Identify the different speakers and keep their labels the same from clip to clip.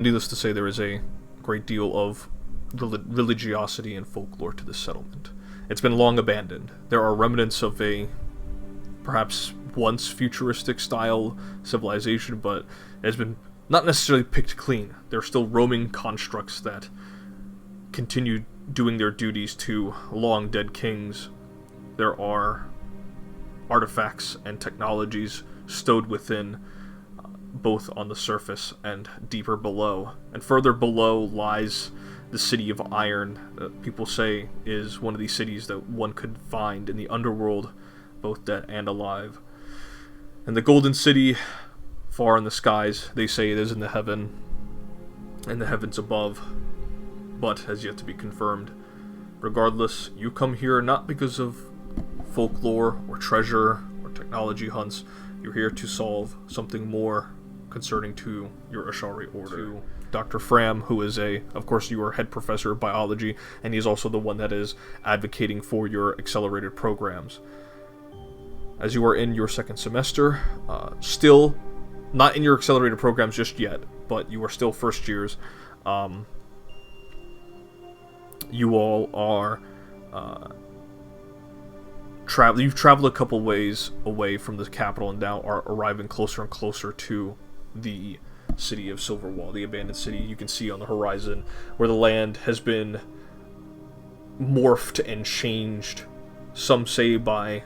Speaker 1: Needless to say, there is a great deal of religiosity and folklore to this settlement. It's been long abandoned. There are remnants of a perhaps once futuristic style civilization, but it has been not necessarily picked clean. There are still roaming constructs that continue doing their duties to long dead kings. There are artifacts and technologies stowed within, both on the surface and deeper below. And further below lies the City of Iron, that people say is one of these cities that one could find in the underworld, both dead and alive. And the Golden City, far in the skies, they say it is in the heavens above, but has yet to be confirmed. Regardless, you come here not because of folklore or treasure or technology hunts. You're here to solve something more concerning to your Ashari order. To Dr. Fram, who is of course, your head professor of biology, and he's also the one that is advocating for your accelerated programs. As you are in your second semester, still not in your accelerated programs just yet, but you are still first years. You all are you've traveled a couple ways away from the capital and now are arriving closer and closer to the city of Silverwall, the abandoned city you can see on the horizon, where the land has been morphed and changed, some say by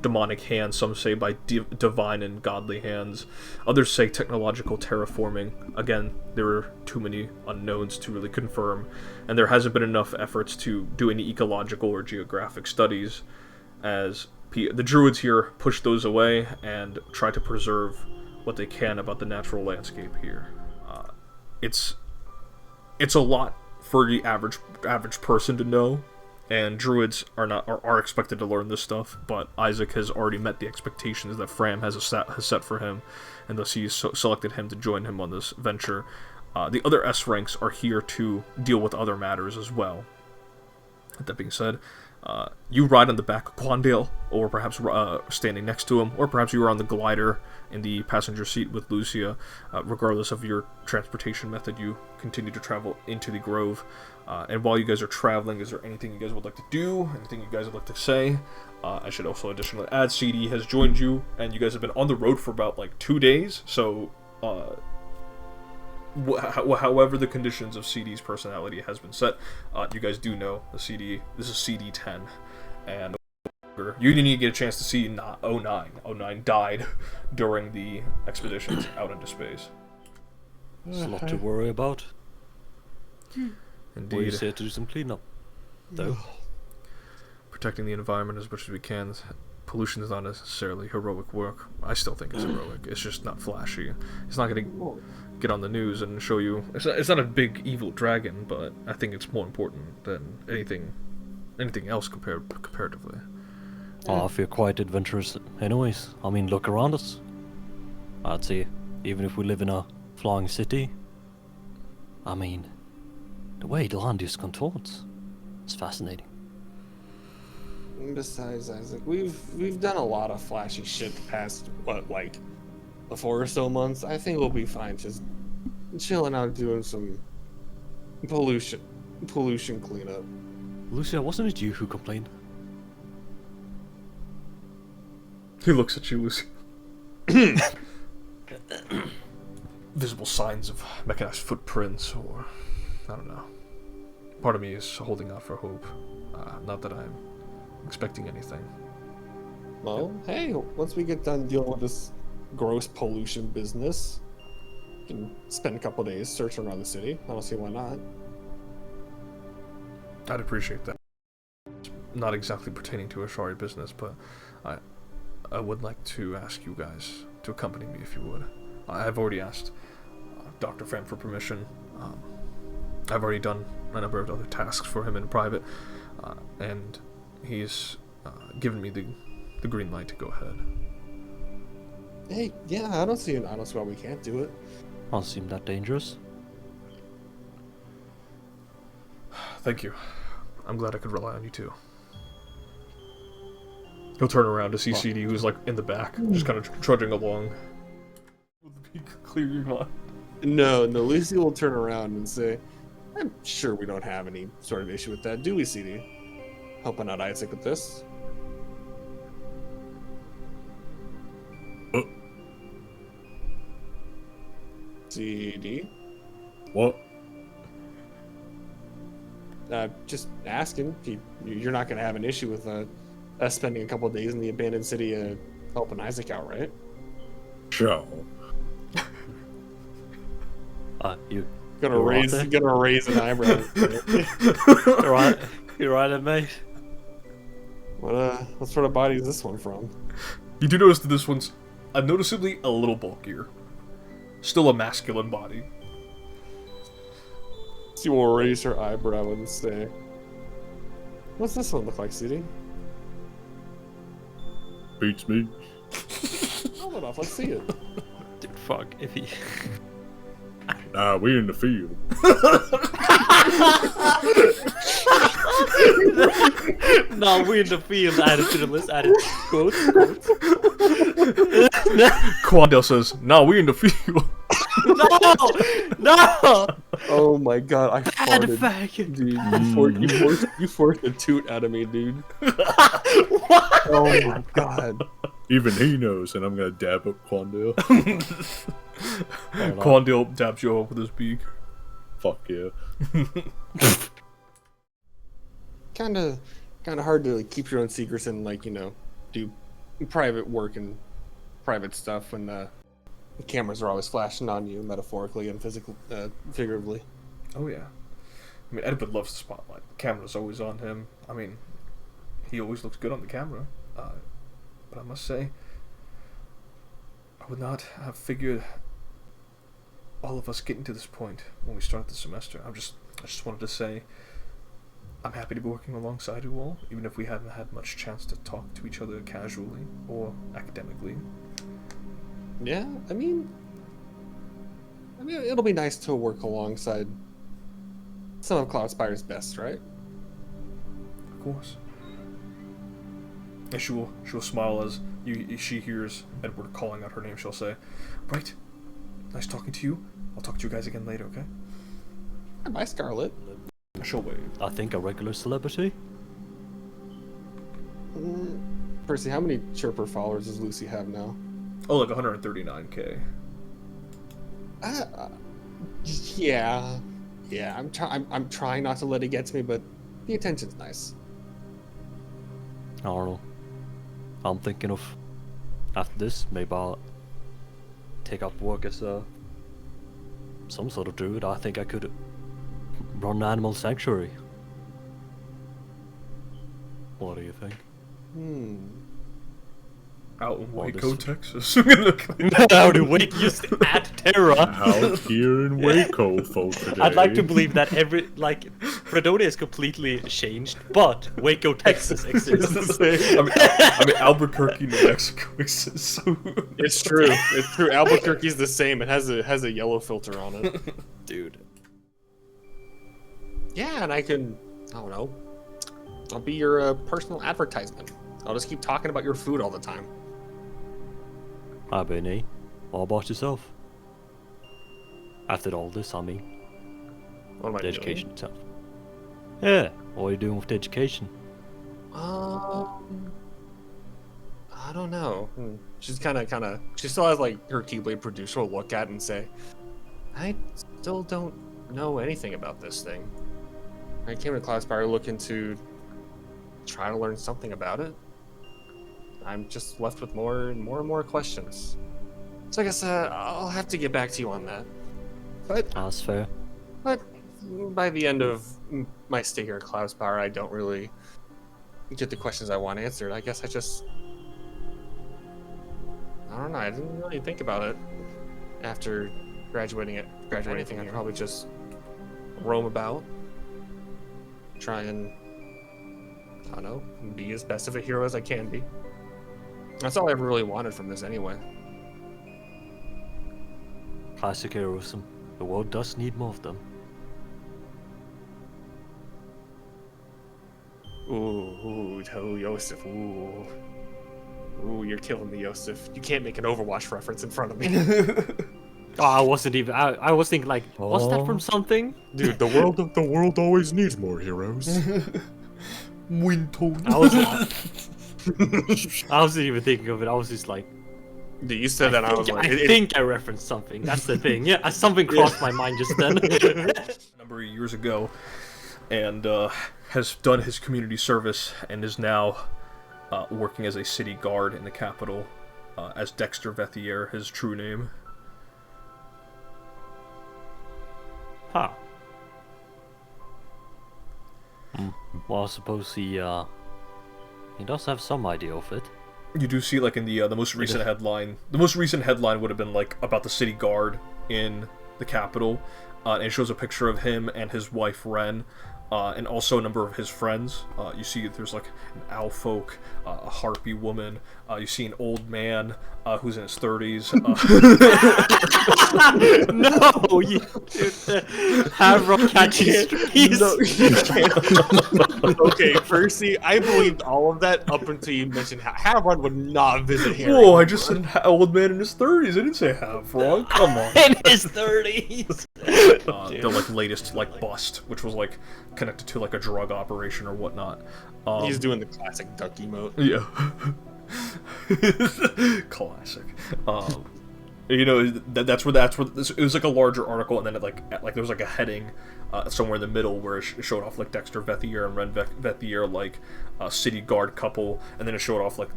Speaker 1: demonic hands, some say by divine and godly hands, others say technological terraforming. Again, there are too many unknowns to really confirm, and there hasn't been enough efforts to do any ecological or geographic studies, as the druids here push those away and try to preserve what they can about the natural landscape here. It's a lot for the average person to know, and druids are expected to learn this stuff, but Isaac has already met the expectations that Fram has set for him, and thus he's selected him to join him on this venture. The other S ranks are here to deal with other matters as well. That being said, you ride on the back of Quandale, or perhaps standing next to him, or perhaps you are on the glider in the passenger seat with Lucia. Regardless of your transportation method, you continue to travel into the Grove. And while you guys are traveling, is there anything you guys would like to do? Anything you guys would like to say? I should also additionally add, CD has joined you, and you guys have been on the road for about 2 days, so however the conditions of CD's personality has been set, you guys do know this is CD 10, and you didn't even get a chance to see 09. 09 died during the expeditions out into space.
Speaker 2: There's a lot to worry about.
Speaker 1: Indeed.
Speaker 2: We're just here to do some cleanup, though.
Speaker 1: Protecting the environment as much as we can. Pollution is not necessarily heroic work. I still think it's heroic. It's just not flashy. It's not going to get on the news and show you. It's not a big evil dragon, but I think it's more important than anything else comparatively.
Speaker 2: Oh, I feel quite adventurous anyways. I mean, look around us. I'd say, even if we live in a flying city, I mean, the way the land just contorts, it's fascinating.
Speaker 3: Besides, Isaac, we've done a lot of flashy shit the past, the 4 or so months. I think we'll be fine just chilling out doing some pollution cleanup.
Speaker 2: Lucia, wasn't it you who complained?
Speaker 1: He looks at you, Lucy. Visible signs of mechanized footprints, or I don't know. Part of me is holding out for hope. Not that I'm expecting anything.
Speaker 3: Well, hey, once we get done dealing with this gross pollution business, we can spend a couple days searching around the city. I don't see why not.
Speaker 1: I'd appreciate that. Not exactly pertaining to Ashari business, but I would like to ask you guys to accompany me if you would. I've already asked Dr. Fram for permission. I've already done a number of other tasks for him in private, and he's given me the green light to go ahead.
Speaker 3: Hey, yeah, I don't see why we can't do it.
Speaker 2: Doesn't seem that dangerous.
Speaker 1: Thank you. I'm glad I could rely on you too. He'll turn around to see CD, who's in the back, just kind of trudging along. Clear your mind.
Speaker 3: No, Lucy will turn around and say, I'm sure we don't have any sort of issue with that, do we, CD? Helping out Isaac with this. CD?
Speaker 4: What?
Speaker 3: Just asking. You're not going to have an issue with us spending a couple of days in the abandoned city helping Isaac out, right?
Speaker 4: Sure.
Speaker 2: You
Speaker 3: Gonna
Speaker 2: You're
Speaker 3: raise
Speaker 2: right
Speaker 3: an eyebrow.
Speaker 2: you're right, mate.
Speaker 3: What sort of body is this one from?
Speaker 1: You do notice that this one's noticeably a little bulkier. Still a masculine body.
Speaker 3: She will raise her eyebrow and say, what's this one look like, CD?
Speaker 4: Beats me.
Speaker 3: Hold it off, let's see it.
Speaker 2: Dude, fuck. If he.
Speaker 4: Nah, we're in the field.
Speaker 2: No, we're in the field. Added to the list. Added quotes.
Speaker 1: Quandale says, "Nah, we in the field."
Speaker 2: No!
Speaker 3: Oh my god, I
Speaker 2: Bad
Speaker 3: farted.
Speaker 2: faggot.
Speaker 3: Dude, you forced a toot out of me, dude.
Speaker 2: What?
Speaker 3: Oh my god.
Speaker 4: Even he knows, and I'm gonna dab up Quandale.
Speaker 1: Quandale dabs you up with his beak.
Speaker 4: Fuck yeah.
Speaker 3: Kinda hard to like, keep your own secrets and like, do private work and private stuff when the cameras are always flashing on you, metaphorically and figuratively.
Speaker 1: Oh yeah. I mean, Edward loves the spotlight. The camera's always on him. I mean, he always looks good on the camera. But I must say, I would not have figured all of us getting to this point when we started the semester. I just wanted to say, I'm happy to be working alongside you all, even if we hadn't had much chance to talk to each other casually or academically.
Speaker 3: Yeah, I mean, it'll be nice to work alongside some of Cloudspire's best, right?
Speaker 1: Of course. And she will smile as she hears Edward calling out her name. She'll say, "Right, nice talking to you. I'll talk to you guys again later, okay?"
Speaker 3: Bye, Scarlet.
Speaker 1: She'll wave.
Speaker 2: I think a regular celebrity.
Speaker 3: Percy, how many Chirper followers does Lucy have now?
Speaker 1: Oh, like 139k.
Speaker 3: Yeah. I'm trying not to let it get to me, but the attention's nice.
Speaker 2: I don't know. I'm thinking of after this, maybe I'll take up work as some sort of druid. I think I could run an animal sanctuary. What do you think?
Speaker 1: Out in
Speaker 2: Well,
Speaker 1: Waco,
Speaker 2: this-
Speaker 1: Texas.
Speaker 2: How do wait? You add terror.
Speaker 4: Out here in Waco, folks. Today.
Speaker 2: I'd like to believe that Fredonia is completely changed, but Waco, Texas exists.
Speaker 1: I mean, Albuquerque, New Mexico exists. So.
Speaker 3: It's true. It's true. Albuquerque's the same. It has a yellow filter on it.
Speaker 2: Dude.
Speaker 3: Yeah, and I don't know. I'll be your personal advertisement. I'll just keep talking about your food all the time.
Speaker 2: Hi, Benny. What about yourself? After all this, I mean,
Speaker 3: What am I
Speaker 2: the
Speaker 3: doing?
Speaker 2: education itself. Yeah, what are you doing with the education?
Speaker 3: I don't know. She's kind of. She still has like her Keyblade producer will look at and say, "I still don't know anything about this thing. I came to Cloudspire looking to try to learn something about it. I'm just left with more and more questions. So I guess I'll have to get back to you on that. But
Speaker 2: That's fair.
Speaker 3: by the end of my stay here at Cloudspire, I don't really get the questions I want answered. I guess I don't know. I didn't really think about it after graduating. I'd probably just roam about, try and I don't know, be as best of a hero as I can be. That's all I ever really wanted from this anyway.
Speaker 2: Classic heroism. The world does need more of them.
Speaker 3: Ooh, Yosef, ooh. Ooh, you're killing me, Yosef. You can't make an Overwatch reference in front of me.
Speaker 2: Oh, I wasn't even. I was thinking like, was that from something?
Speaker 3: Dude, the world always needs more heroes.
Speaker 1: Winton.
Speaker 2: I wasn't. I wasn't even thinking of it. I was just like,
Speaker 3: Dude, you said that, I was like,
Speaker 2: I think I referenced something. That's the thing. Yeah, something crossed my mind just then.
Speaker 1: A number of years ago, and has done his community service and is now working as a city guard in the capital as Dexter Vethier, his true name.
Speaker 2: Huh. Well, I suppose he does have some idea of it.
Speaker 1: You do see, like, in the most recent headline, the most recent headline would have been, like, about the city guard in the capital, and it shows a picture of him and his wife, Ren, and also a number of his friends. You see there's, like, an owl folk, a harpy woman, you see an old man who's in his 30s.
Speaker 2: No, you have rock catching streaks.
Speaker 3: No, you can't. Okay, Percy, I believed all of that up until you mentioned Havron would not visit Harry.
Speaker 1: Whoa, I just said old man in his 30s. I didn't say half wrong. Come on.
Speaker 2: In his 30s.
Speaker 1: The like latest like bust, which was like connected to like a drug operation or whatnot.
Speaker 3: He's doing the classic duck emote.
Speaker 1: Yeah. Classic. You know, that's where it was like a larger article, and then it like there was like a heading somewhere in the middle where it showed off like Dexter Vethier and Ren Vethier, like a city guard couple, and then it showed off like,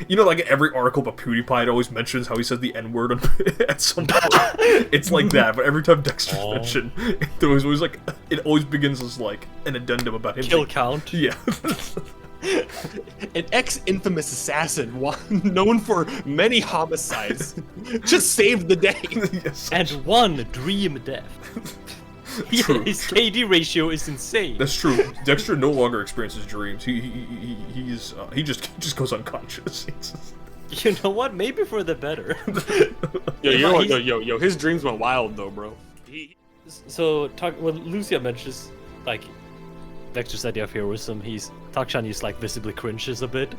Speaker 1: you know, like every article about PewDiePie, it always mentions how he says the N-word at some point. It's like that, but every time Dexter's mentioned, there was always like, it always begins as like an addendum about him.
Speaker 2: Kill count.
Speaker 1: Yeah.
Speaker 3: An ex-infamous assassin, known for many homicides, just saved the day.
Speaker 1: Yes.
Speaker 2: And one dream death.
Speaker 1: True.
Speaker 2: His KD ratio is insane.
Speaker 1: That's true. Dexter no longer experiences dreams. He just goes unconscious.
Speaker 2: You know what? Maybe for the better.
Speaker 3: Yo, his dreams went wild though, bro.
Speaker 2: So, when Lucia mentions like Dexter's idea of heroism, Takshan is like visibly cringes a bit.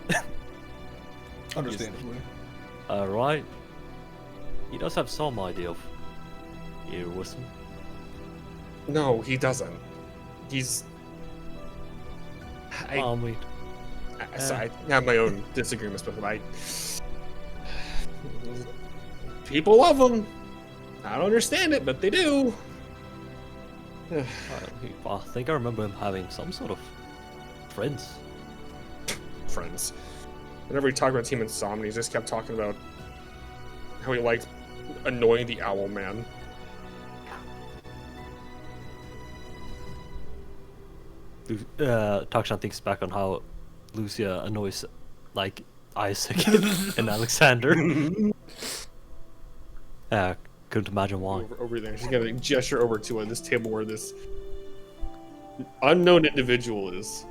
Speaker 1: Understandably.
Speaker 2: Alright. He does have some idea of heroism.
Speaker 3: No, he doesn't. He's. I have my own disagreements with him. People love him. I don't understand it, but they do.
Speaker 2: I think I remember him having some sort of friends.
Speaker 3: Friends. Whenever we talk about Team Insomnia, he just kept talking about how he liked annoying the Owl Man.
Speaker 2: Takshan thinks back on how Lucia annoys like Isaac and Alexander. Couldn't imagine why.
Speaker 3: Over there, she's gonna gesture over to this table where this unknown individual is.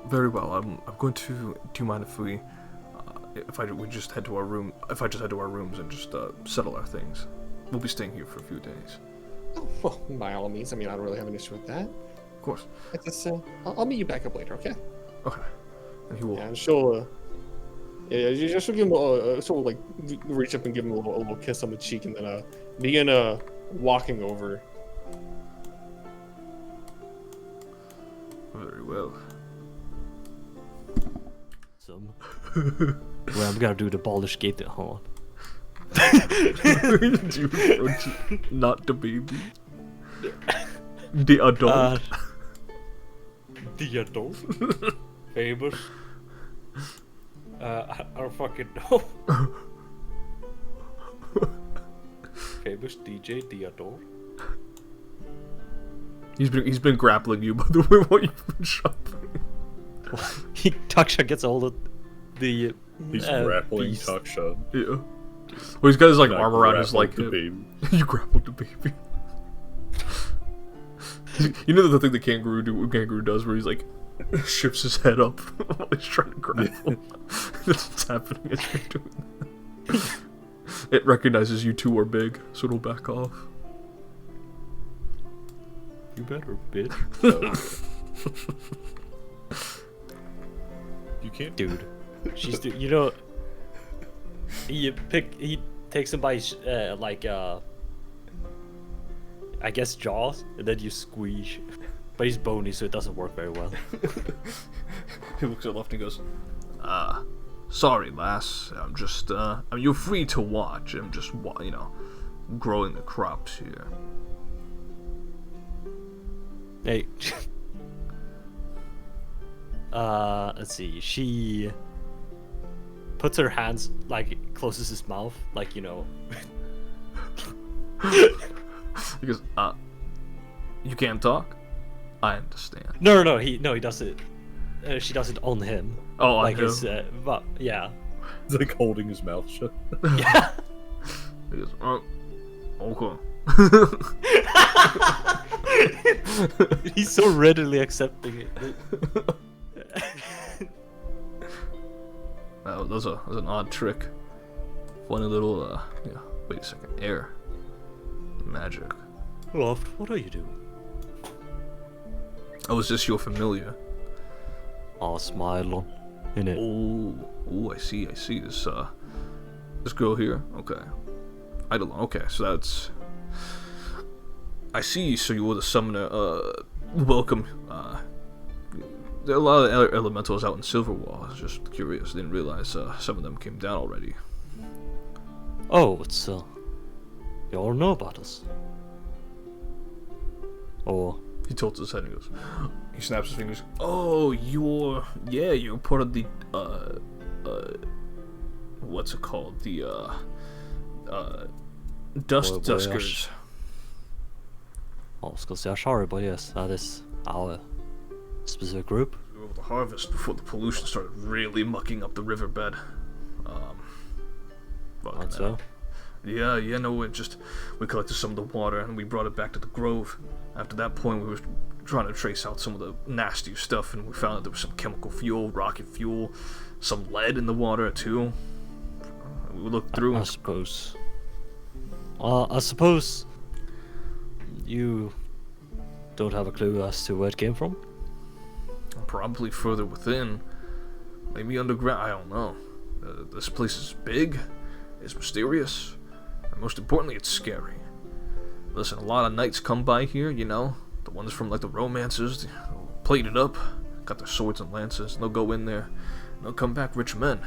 Speaker 1: Very well. I'm going to. Do you mind if we just head to our room? If I just head to our rooms and just settle our things, we'll be staying here for a few days.
Speaker 3: Oh, well, by all means. I mean, I don't really have an issue with that.
Speaker 1: Of course.
Speaker 3: It's just, I'll meet you back up later, okay?
Speaker 1: Okay. And he will.
Speaker 3: Yeah, and she'll give him she'll like reach up and give him a little kiss on the cheek, and then begin walking over.
Speaker 1: Very well.
Speaker 2: Well, I'm gonna do the Baldur's Gate horn.
Speaker 1: Not the baby. The adult.
Speaker 2: The adult? Famous? I don't fucking know. Famous DJ, the adult?
Speaker 1: He's been grappling you, by the way, while you've been shopping.
Speaker 2: Taksha gets all of the
Speaker 4: He's grappling
Speaker 2: beast.
Speaker 4: Taksha.
Speaker 1: Yeah. Well, he's got his like
Speaker 4: Not
Speaker 1: arm around his like
Speaker 4: grappled the
Speaker 1: hip.
Speaker 4: baby.
Speaker 1: You grappled the baby. You know the thing the kangaroo does, where he's like shifts his head up while he's trying to grapple. That's what's happening as you're doing that. It recognizes you two are big, so it'll back off.
Speaker 2: You better, bitch.
Speaker 4: You can't.
Speaker 2: Dude. You know, he takes him by his, I guess jaws, and then you squeeze. But he's bony, so it doesn't work very well.
Speaker 1: He looks at Left and goes, sorry, lass. I'm just, you're free to watch. I'm just, growing the crops here.
Speaker 2: Hey. Let's see. She puts her hands, like, closes his mouth, like,
Speaker 1: He goes, you can't talk? I understand.
Speaker 2: No, he does it. She does it on him.
Speaker 1: Oh, on
Speaker 2: like
Speaker 1: him?
Speaker 2: his, but yeah.
Speaker 4: It's like holding his mouth shut.
Speaker 2: Yeah.
Speaker 1: He goes, oh, okay.
Speaker 2: He's so readily accepting it.
Speaker 1: That was an odd trick. Funny little, wait a second, air. Magic.
Speaker 2: Loft, what are you doing?
Speaker 1: Oh, is this your familiar?
Speaker 2: Oh, smile on, innit?
Speaker 1: Oh, I see. This girl here? Okay. Eidolon, okay, so that's... I see, so you were the summoner, welcome, there are a lot of other elementals out in Silverwall. I was just curious, didn't realize, some of them came down already.
Speaker 2: Oh, it's, you all know about us. Or...
Speaker 1: He tilts his head and goes, he snaps his fingers, oh, you're part of the, what's it called, the, Dust Duskers.
Speaker 2: I was gonna say, sorry, but yes, that is our specific group.
Speaker 1: We were able to harvest before the pollution started really mucking up the riverbed.
Speaker 2: And so?
Speaker 1: Yeah, no, we collected some of the water and we brought it back to the grove. After that point, we were trying to trace out some of the nasty stuff, and we found that there was some chemical fuel, rocket fuel, some lead in the water too. We looked through.
Speaker 2: I suppose. I suppose you don't have a clue as to where it came from?
Speaker 1: Probably further within. Maybe underground, I don't know. This place is big, it's mysterious, and most importantly, it's scary. Listen, a lot of knights come by here, the ones from, like, the romances, plated up, got their swords and lances, they'll go in there, and they'll come back rich men.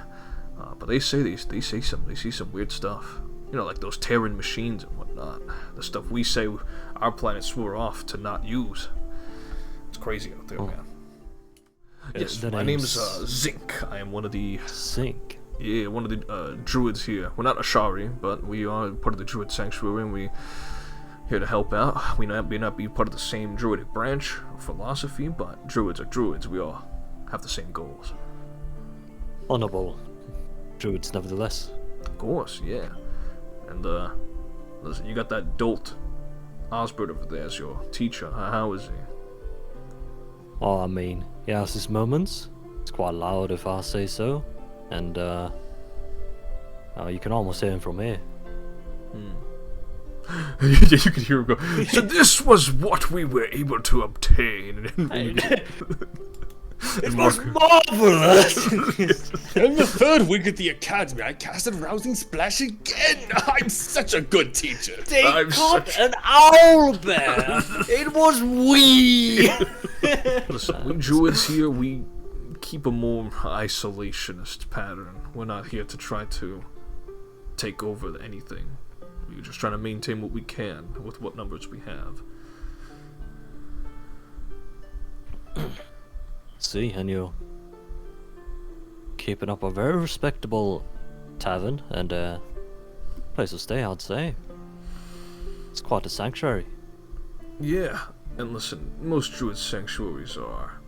Speaker 1: But they see some weird stuff. Like those Terran machines and whatnot. The stuff we say our planet swore off to not use. It's crazy out there, man. Yes, my name's Zinc. I am one of the...
Speaker 2: Zinc?
Speaker 1: Yeah, one of the druids here. We're not Ashari, but we are part of the druid sanctuary, and we're here to help out. We may not be part of the same druidic branch or philosophy, but druids are druids. We all have the same goals.
Speaker 2: Honorable druids, nevertheless.
Speaker 1: Of course, yeah. And, listen, you got that dolt Osbert over there as your teacher. How is he?
Speaker 2: Oh, I mean, he has his moments. It's quite loud if I say so. And, you can almost hear him from here.
Speaker 1: You can hear him go, so this was what we were able to obtain.
Speaker 3: It was marvelous! In the third week at the academy, I cast a rousing splash again! I'm such a good teacher!
Speaker 2: They caught an owlbear! It was we!
Speaker 1: Listen, we druids here, we keep a more isolationist pattern. We're not here to try to take over anything. We're just trying to maintain what we can with what numbers we have.
Speaker 2: See, and you're keeping up a very respectable tavern and place to stay, I'd say. It's quite a sanctuary.
Speaker 1: Yeah, and listen, most druid sanctuaries are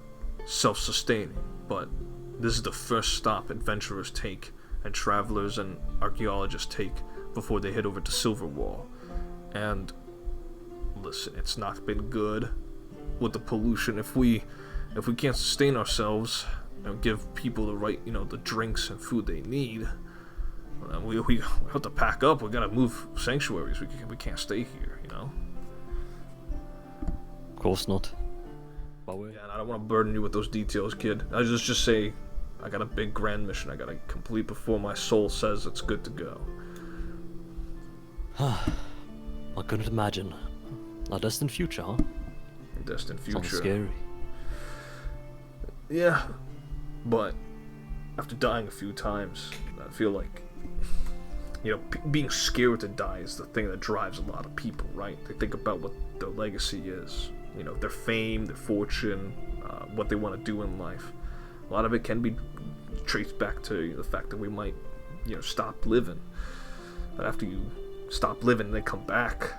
Speaker 1: self-sustaining, but this is the first stop adventurers take and travelers and archaeologists take before they head over to Silverwall. And listen, it's not been good with the pollution. If we can't sustain ourselves and give people the right, the drinks and food they need, we have to pack up. We gotta move sanctuaries. We can't stay here,
Speaker 2: Of course not. But
Speaker 1: Yeah, and I don't want to burden you with those details, kid. I just say I got a big grand mission I gotta complete before my soul says it's good to go.
Speaker 2: I couldn't imagine. A distant future, huh?
Speaker 1: Distant
Speaker 2: Sounds
Speaker 1: future.
Speaker 2: scary.
Speaker 1: Yeah, but after dying a few times, I feel like, you know, being scared to die is the thing that drives a lot of people, right? They think about what their legacy is, you know, their fame, their fortune, what they want to do in life. A lot of it can be traced back to the fact that we might, you know, stop living. But after you stop living and then come back,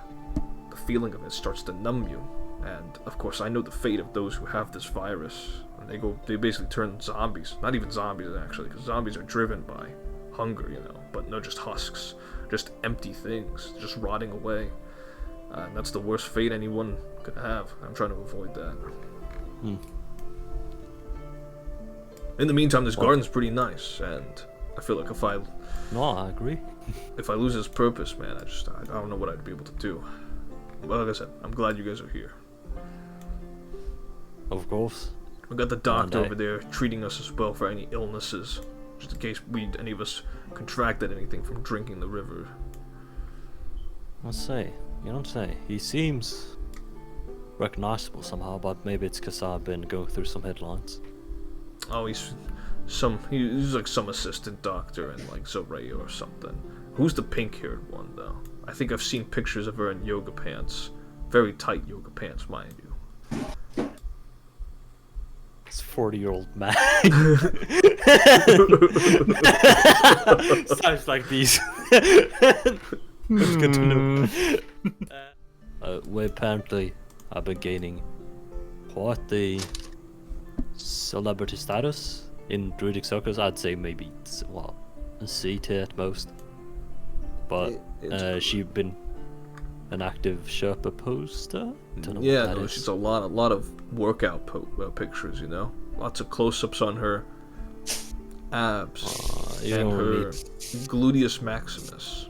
Speaker 1: the feeling of it starts to numb you. And of course, I know the fate of those who have this virus. And they basically turn zombies. Not even zombies, actually, because zombies are driven by hunger, you know. But no, just husks, just empty things, just rotting away. And that's the worst fate anyone could have. I'm trying to avoid that. In the meantime, this garden's pretty nice, and I feel like
Speaker 2: No, I agree.
Speaker 1: if I lose its purpose, man, I don't know what I'd be able to do. But like I said, I'm glad you guys are here.
Speaker 2: Of course.
Speaker 1: We got the doctor
Speaker 2: Monday.
Speaker 1: over there treating us as well for any illnesses, just in case any of us contracted anything from drinking the river.
Speaker 2: Let's say, you don't say. He seems recognizable somehow, but maybe it's because I've been going through some headlines.
Speaker 1: Oh, he's like some assistant doctor in like Zoraya or something. Who's the pink-haired one though? I think I've seen pictures of her in yoga pants, very tight yoga pants, mind you.
Speaker 2: It's 40-year-old man. Sounds like these. That's good to know. We apparently have been gaining quite the celebrity status in druidic circles. I'd say maybe, well, a C tier at most. But she's been an active Sherpa poster. Don't know
Speaker 1: Yeah,
Speaker 2: what that
Speaker 1: no,
Speaker 2: is.
Speaker 1: she's a lot of workout pictures, you know, lots of close-ups on her abs
Speaker 2: you
Speaker 1: and
Speaker 2: don't
Speaker 1: her
Speaker 2: need-
Speaker 1: gluteus maximus.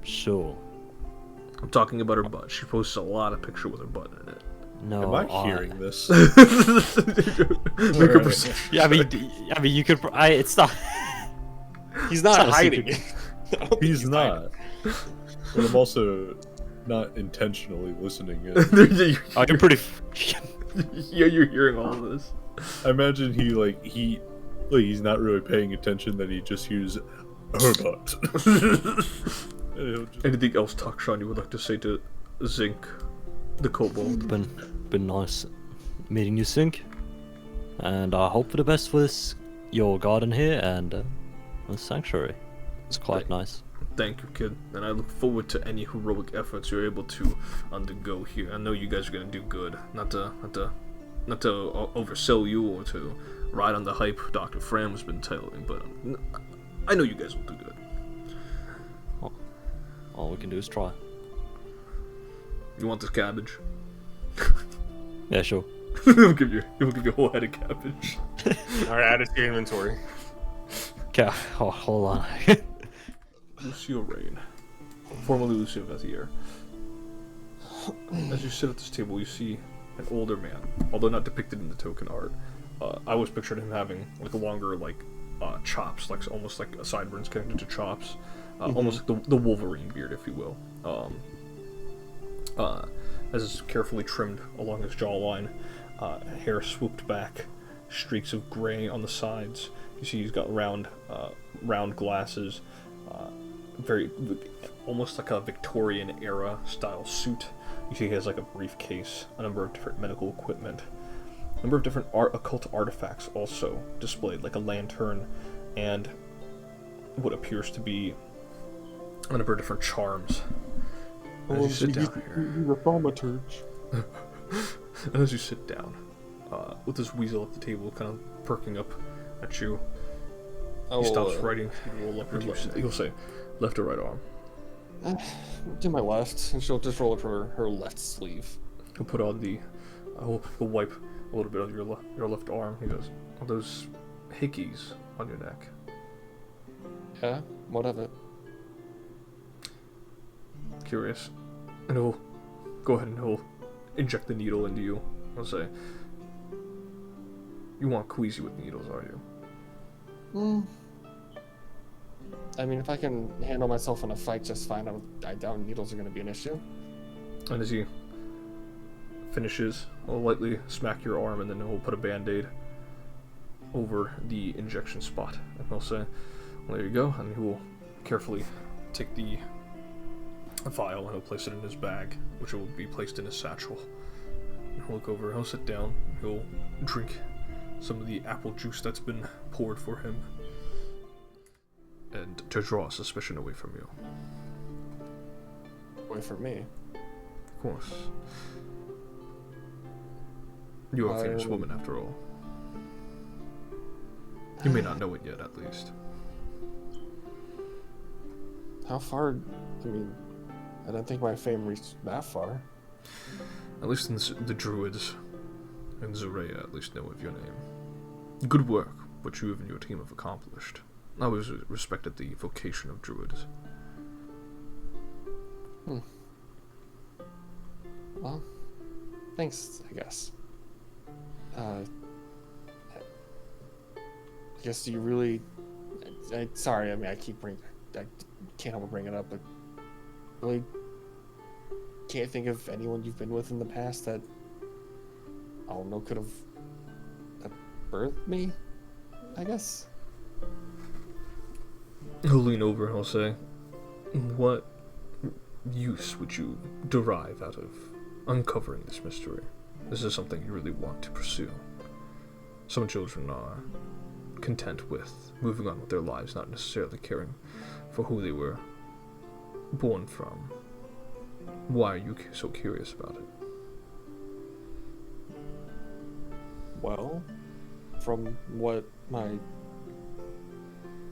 Speaker 2: Sure.
Speaker 1: I'm talking about her butt. She posts a lot of picture with her butt in it.
Speaker 2: No,
Speaker 4: Am I hearing this?
Speaker 1: Make a perception.
Speaker 2: Yeah, I mean, you could. It's not.
Speaker 3: He's not
Speaker 2: not a
Speaker 3: hiding
Speaker 2: secret.
Speaker 3: it. I don't think
Speaker 4: He's not.
Speaker 3: hiding.
Speaker 4: But I'm also not intentionally listening in.
Speaker 2: Oh, you're pretty.
Speaker 1: Yeah, you're hearing all of this.
Speaker 4: I imagine he's not really paying attention, that he just hears her butt. And he'll just-
Speaker 1: Anything else, Takshan, you would like to say to Zinc, the kobold?
Speaker 2: Been nice meeting you, Sync. And I hope for the best for your garden here and the sanctuary. It's quite nice.
Speaker 1: Thank you, kid. And I look forward to any heroic efforts you're able to undergo here. I know you guys are gonna do good. Not to oversell you or to ride on the hype Dr. Fram has been telling, but I know you guys will do good.
Speaker 2: All we can do is try.
Speaker 1: You want this cabbage?
Speaker 2: Yeah, sure.
Speaker 1: He'll give you a whole head of cabbage.
Speaker 3: Alright, add it to your inventory.
Speaker 2: Okay, oh, hold on.
Speaker 1: Lucio Rain, formerly Lucio Vathier. As you sit at this table, you see an older man, although not depicted in the token art. I always pictured him having like longer, chops, like almost like sideburns connected to chops, almost like the Wolverine beard, if you will. As it's carefully trimmed along his jawline, hair swooped back, streaks of gray on the sides. You see he's got round glasses, very almost like a Victorian era style suit. You see he has like a briefcase, a number of different medical equipment, a number of different occult artifacts also displayed, like a lantern and what appears to be a number of different charms. As you sit down here,
Speaker 3: You're a thaumaturge.
Speaker 1: and as you sit down, with this weasel at the table kind of perking up at you, he stops writing. He'll say, left or right arm?
Speaker 3: Do my left, and she'll just roll up her left sleeve.
Speaker 1: He'll put on he'll wipe a little bit of your left arm. He goes, are those hickeys on your neck?
Speaker 3: Yeah, what of it?
Speaker 1: Curious. And he'll go ahead and he'll inject the needle into you. He'll say, you want queasy with needles, are you?
Speaker 3: I mean, if I can handle myself in a fight just fine, I doubt needles are going to be an issue.
Speaker 1: And as he finishes, I'll lightly smack your arm, and then he'll put a band-aid over the injection spot. And he'll say, well, there you go. And he will carefully take the vial and he'll place it in his bag, which will be placed in his satchel. And he'll look over, he'll sit down, he'll drink some of the apple juice that's been poured for him, and to draw suspicion away from you.
Speaker 3: Away from me?
Speaker 1: Of course. You're a famous woman, after all. You may not know it yet, at least.
Speaker 3: How far? I mean, I don't think my fame reached that far.
Speaker 1: At least in the Druids and Zorea at least know of your name. Good work, what you and your team have accomplished. I always respected the vocation of Druids.
Speaker 3: Well, thanks, I guess. I guess you really... sorry, I mean, I can't help but bring it up, but really can't think of anyone you've been with in the past that, I don't know, could have birthed me, I guess?
Speaker 1: He'll lean over and he'll say, what use would you derive out of uncovering this mystery? This is something you really want to pursue. Some children are content with moving on with their lives, not necessarily caring for who they were born from. Why are you so curious about it?
Speaker 3: Well, from what my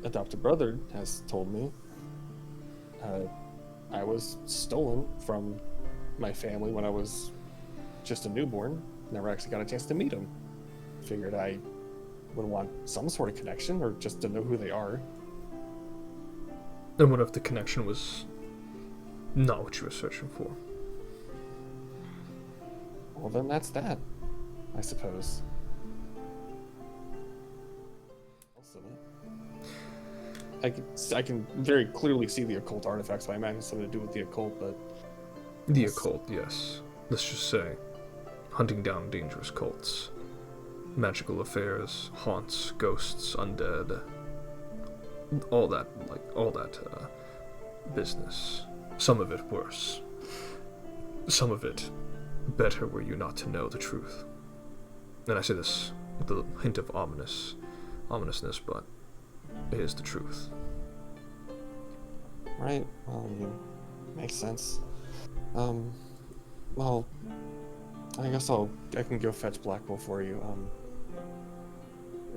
Speaker 3: adopted brother has told me, I was stolen from my family when I was just a newborn. Never actually got a chance to meet him. Figured I would want some sort of connection, or just to know who they are.
Speaker 1: And what if the connection was not what you were searching for?
Speaker 3: Well, then that's that, I suppose. I can very clearly see the occult artifacts, so I imagine something to do with the occult, but...
Speaker 1: The occult, yes. Let's just say, hunting down dangerous cults. Magical affairs, haunts, ghosts, undead. All that business. Some of it worse. Some of it better were you not to know the truth. And I say this with a hint of ominousness, but it is the truth.
Speaker 3: Right. Well, I mean, makes sense. Well, I guess I can go fetch Blackwell for you.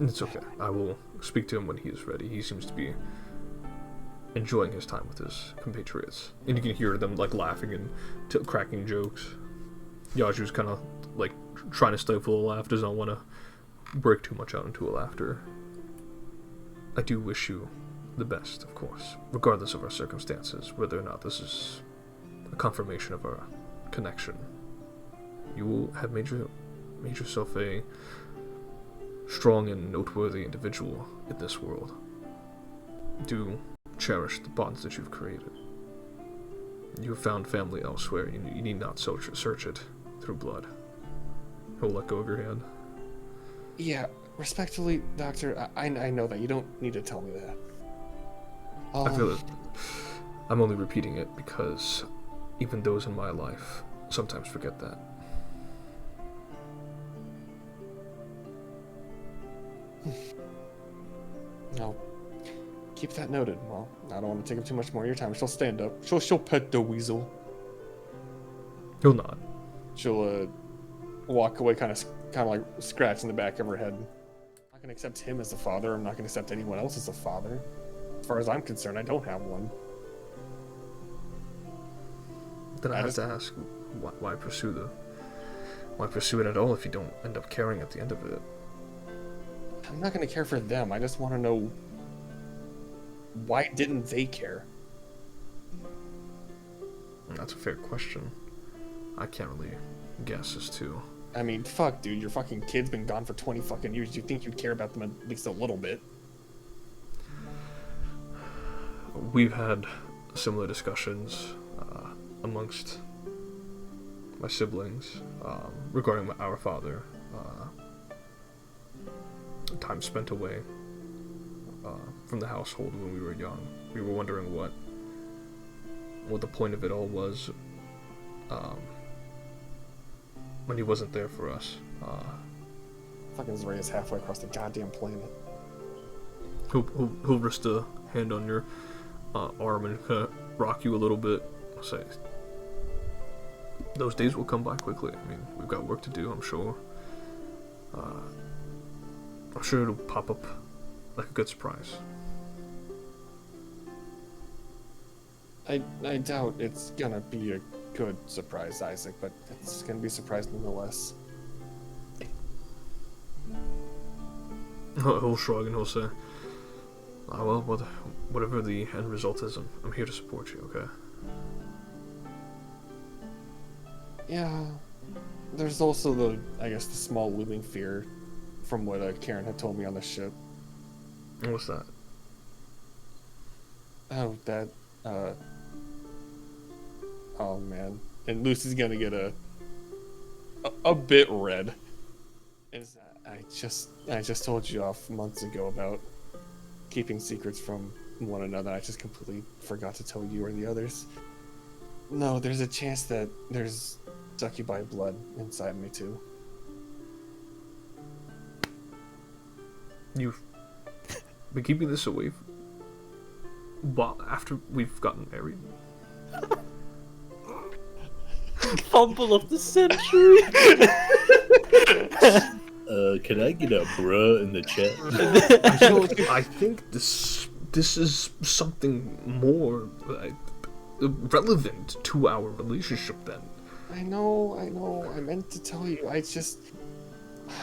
Speaker 1: It's okay. I will speak to him when he is ready. He seems to be enjoying his time with his compatriots. And you can hear them, like, laughing and cracking jokes. Yaju's kind of, like, trying to stifle a laugh, does not want to break too much out into a laughter. I do wish you the best, of course, regardless of our circumstances, whether or not this is a confirmation of our connection. You will have made yourself a strong and noteworthy individual in this world. Do cherish the bonds that you've created. You have found family elsewhere. You need not search it through blood. He'll let go of your hand.
Speaker 3: Yeah, respectfully, Doctor, I know that. You don't need to tell me that.
Speaker 1: I feel it. I'm only repeating it because even those in my life sometimes forget that.
Speaker 3: No. Keep that noted. Well, I don't want to take up too much more of your time. She'll stand up. She'll pet the weasel.
Speaker 1: He'll nod.
Speaker 3: She'll walk away, kind of like scratching the back of her head. I'm not gonna accept him as a father. I'm not gonna accept anyone else as a father. As far as I'm concerned, I don't have one.
Speaker 1: Then I have to ask, why pursue it at all if you don't end up caring at the end of it?
Speaker 3: I'm not gonna care for them. I just want to know, why didn't they care?
Speaker 1: That's a fair question. I can't really guess as to.
Speaker 3: I mean, fuck, dude. Your fucking kid's been gone for 20 fucking years. You think you'd care about them at least a little bit?
Speaker 1: we've had similar discussions amongst my siblings regarding our father. Time spent away from the household when we were young. We were wondering what the point of it all was when he wasn't there for us.
Speaker 3: Fucking Zray is halfway across the goddamn planet.
Speaker 1: He'll rest a hand on your arm and kind of rock you a little bit. I'll say, those days will come by quickly. I mean, we've got work to do, I'm sure. I'm sure it'll pop up like a good surprise.
Speaker 3: I doubt it's gonna be a good surprise, Isaac, but it's gonna be a surprise nonetheless.
Speaker 1: He'll shrug and he'll say, well, whatever the end result is, I'm here to support you, okay?
Speaker 3: Yeah. There's also the small looming fear from what Karen had told me on the ship.
Speaker 1: And what's that?
Speaker 3: Oh, that, oh man. And Lucy's gonna get a bit red. I just told you off months ago about keeping secrets from one another. I just completely forgot to tell you or the others. No, there's a chance that there's succubi blood inside me too.
Speaker 1: You've been keeping this away after we've gotten married?
Speaker 2: Fumble of the century.
Speaker 4: Can I get a bruh in the chat?
Speaker 1: I think this is something more relevant to our relationship then.
Speaker 3: I know. I meant to tell you. A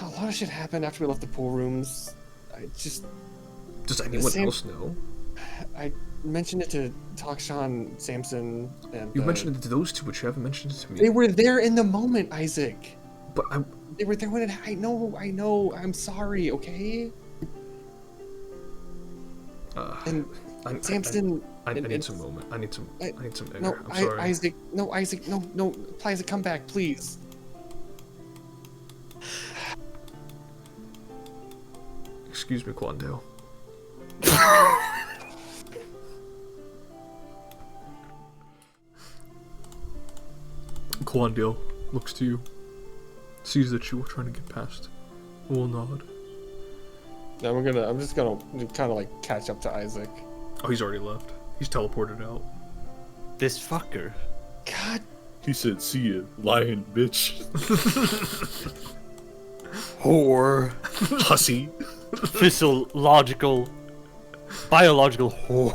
Speaker 3: lot of shit happened after we left the pool rooms.
Speaker 1: Does anyone else know?
Speaker 3: I mentioned it to Takshan, Samson, and...
Speaker 1: You mentioned it to those two, but you haven't mentioned it to me.
Speaker 3: They were there in the moment, Isaac.
Speaker 1: But
Speaker 3: They were there when it... I know. I'm sorry, okay? And Samson...
Speaker 1: I need some moment. I need some air.
Speaker 3: No,
Speaker 1: I'm sorry.
Speaker 3: Isaac, no, Isaac, come back, please.
Speaker 1: Excuse me, Quandale. Quandale looks to you, sees that you were trying to get past, will nod.
Speaker 3: Now I'm just gonna kind of like catch up to Isaac.
Speaker 1: Oh, he's already left. He's teleported out.
Speaker 2: This fucker.
Speaker 3: God.
Speaker 4: He said, "See ya, lying bitch."
Speaker 2: Whore.
Speaker 4: Hussy.
Speaker 2: Physiological. Biological whore.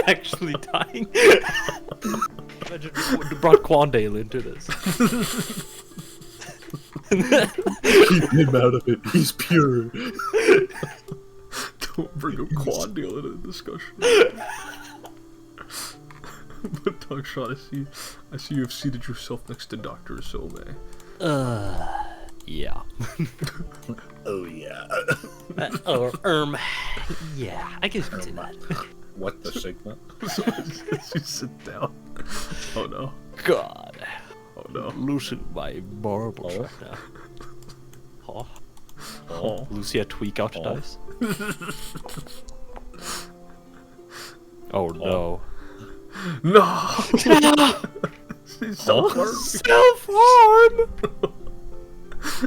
Speaker 2: Actually dying. Imagine we brought Quandale into this.
Speaker 4: Keep him out of it. He's pure.
Speaker 1: Don't bring up Quandale into the discussion. But Takshan, I see you have seated yourself next to Dr. Silve.
Speaker 2: Yeah.
Speaker 4: Oh yeah.
Speaker 2: Yeah, I guess we can do that.
Speaker 4: What the Sigma?
Speaker 1: You sit down. Oh no.
Speaker 2: God.
Speaker 1: Oh no.
Speaker 2: Loosen my marbles right now. Oh. Lucia tweak out dice. Oh no.
Speaker 1: No! Self-harm?
Speaker 2: Self-harm!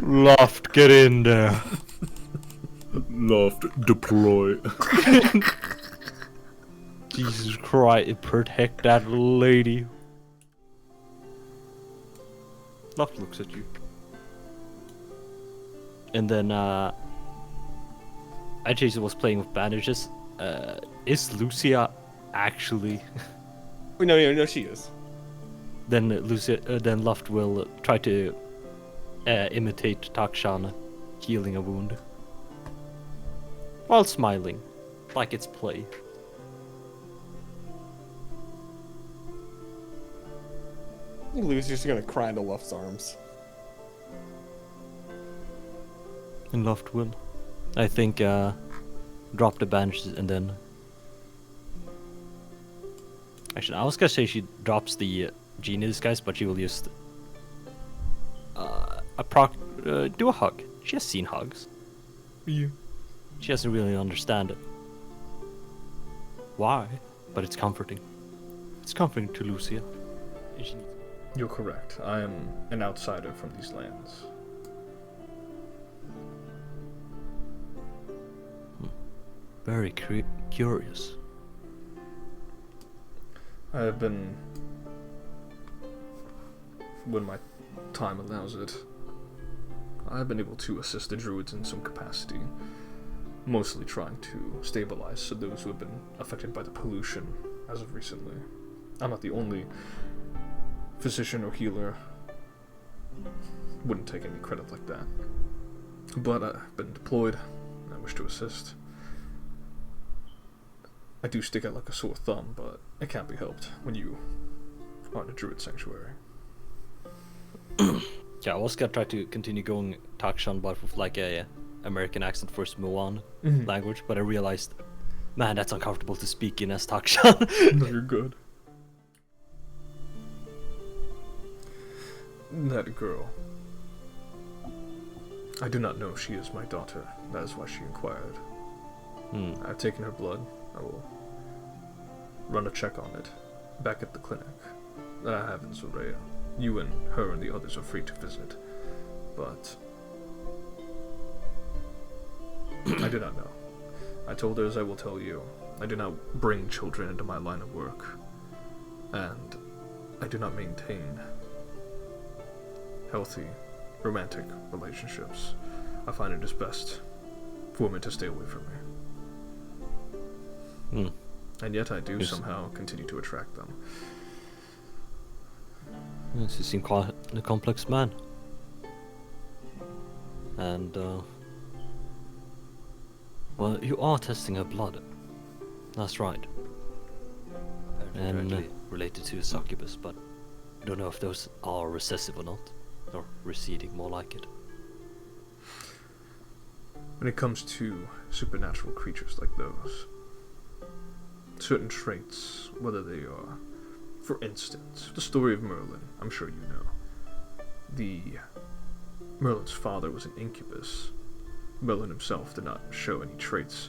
Speaker 2: Loft, get in there.
Speaker 4: Loft, deploy.
Speaker 2: Jesus Christ, protect that lady. Loft looks at you. And then, Jason was playing with bandages. Is Lucia actually...
Speaker 3: No, she is.
Speaker 2: Then then Luft will try to imitate Takshan healing a wound. While smiling, like it's play.
Speaker 3: Lucy's gonna cry into Luft's arms.
Speaker 2: And Luft will. I think, drop the bench and then... Actually, I was gonna say she drops the genie disguise, but she will just... do a hug. She has seen hugs.
Speaker 1: You.
Speaker 2: She doesn't really understand it. Why? But it's comforting. It's comforting to Lucia. And she needs...
Speaker 1: You're correct. I am an outsider from these lands.
Speaker 2: Very curious.
Speaker 1: I have been, when my time allows it, I have been able to assist the druids in some capacity, mostly trying to stabilize those who have been affected by the pollution as of recently. I'm not the only physician or healer. Wouldn't take any credit like that. But I've been deployed, and I wish to assist. I do stick out like a sore thumb, but it can't be helped when you are in a druid sanctuary.
Speaker 2: Yeah, I was gonna try to continue going Takshan, but with like a American accent for Samoan language, but I realized, man, that's uncomfortable to speak in as Takshan.
Speaker 1: No, you're good. That girl. I do not know if she is my daughter. That is why she inquired. I've taken her blood. I will run a check on it back at the clinic that I have in Zorea. You and her and the others are free to visit, but I do not know. I told her, as I will tell you, I do not bring children into my line of work, and I do not maintain healthy romantic relationships. I find it is best for women to stay away from me. And yet I do somehow continue to attract them.
Speaker 2: Yes, you seem quite a complex man. And, well, you are testing her blood. That's right. And related to succubus, but I don't know if those are recessive or not. Or receding, more like it.
Speaker 1: When it comes to supernatural creatures like those, certain traits, whether they are, for instance, the story of Merlin, I'm sure you know. Merlin's father was an incubus. Merlin himself did not show any traits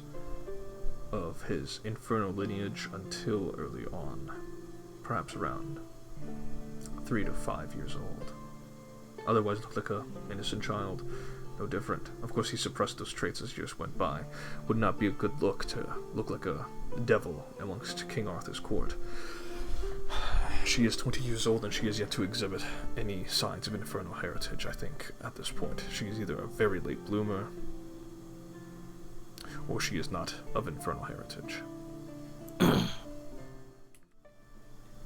Speaker 1: of his infernal lineage until early on, perhaps around 3 to 5 years old. Otherwise looked like an innocent child, no different. Of course he suppressed those traits as years went by. Would not be a good look to look like a devil amongst King Arthur's court. She is 20 years old and she has yet to exhibit any signs of infernal heritage, I think, at this point. She is either a very late bloomer, or she is not of infernal heritage.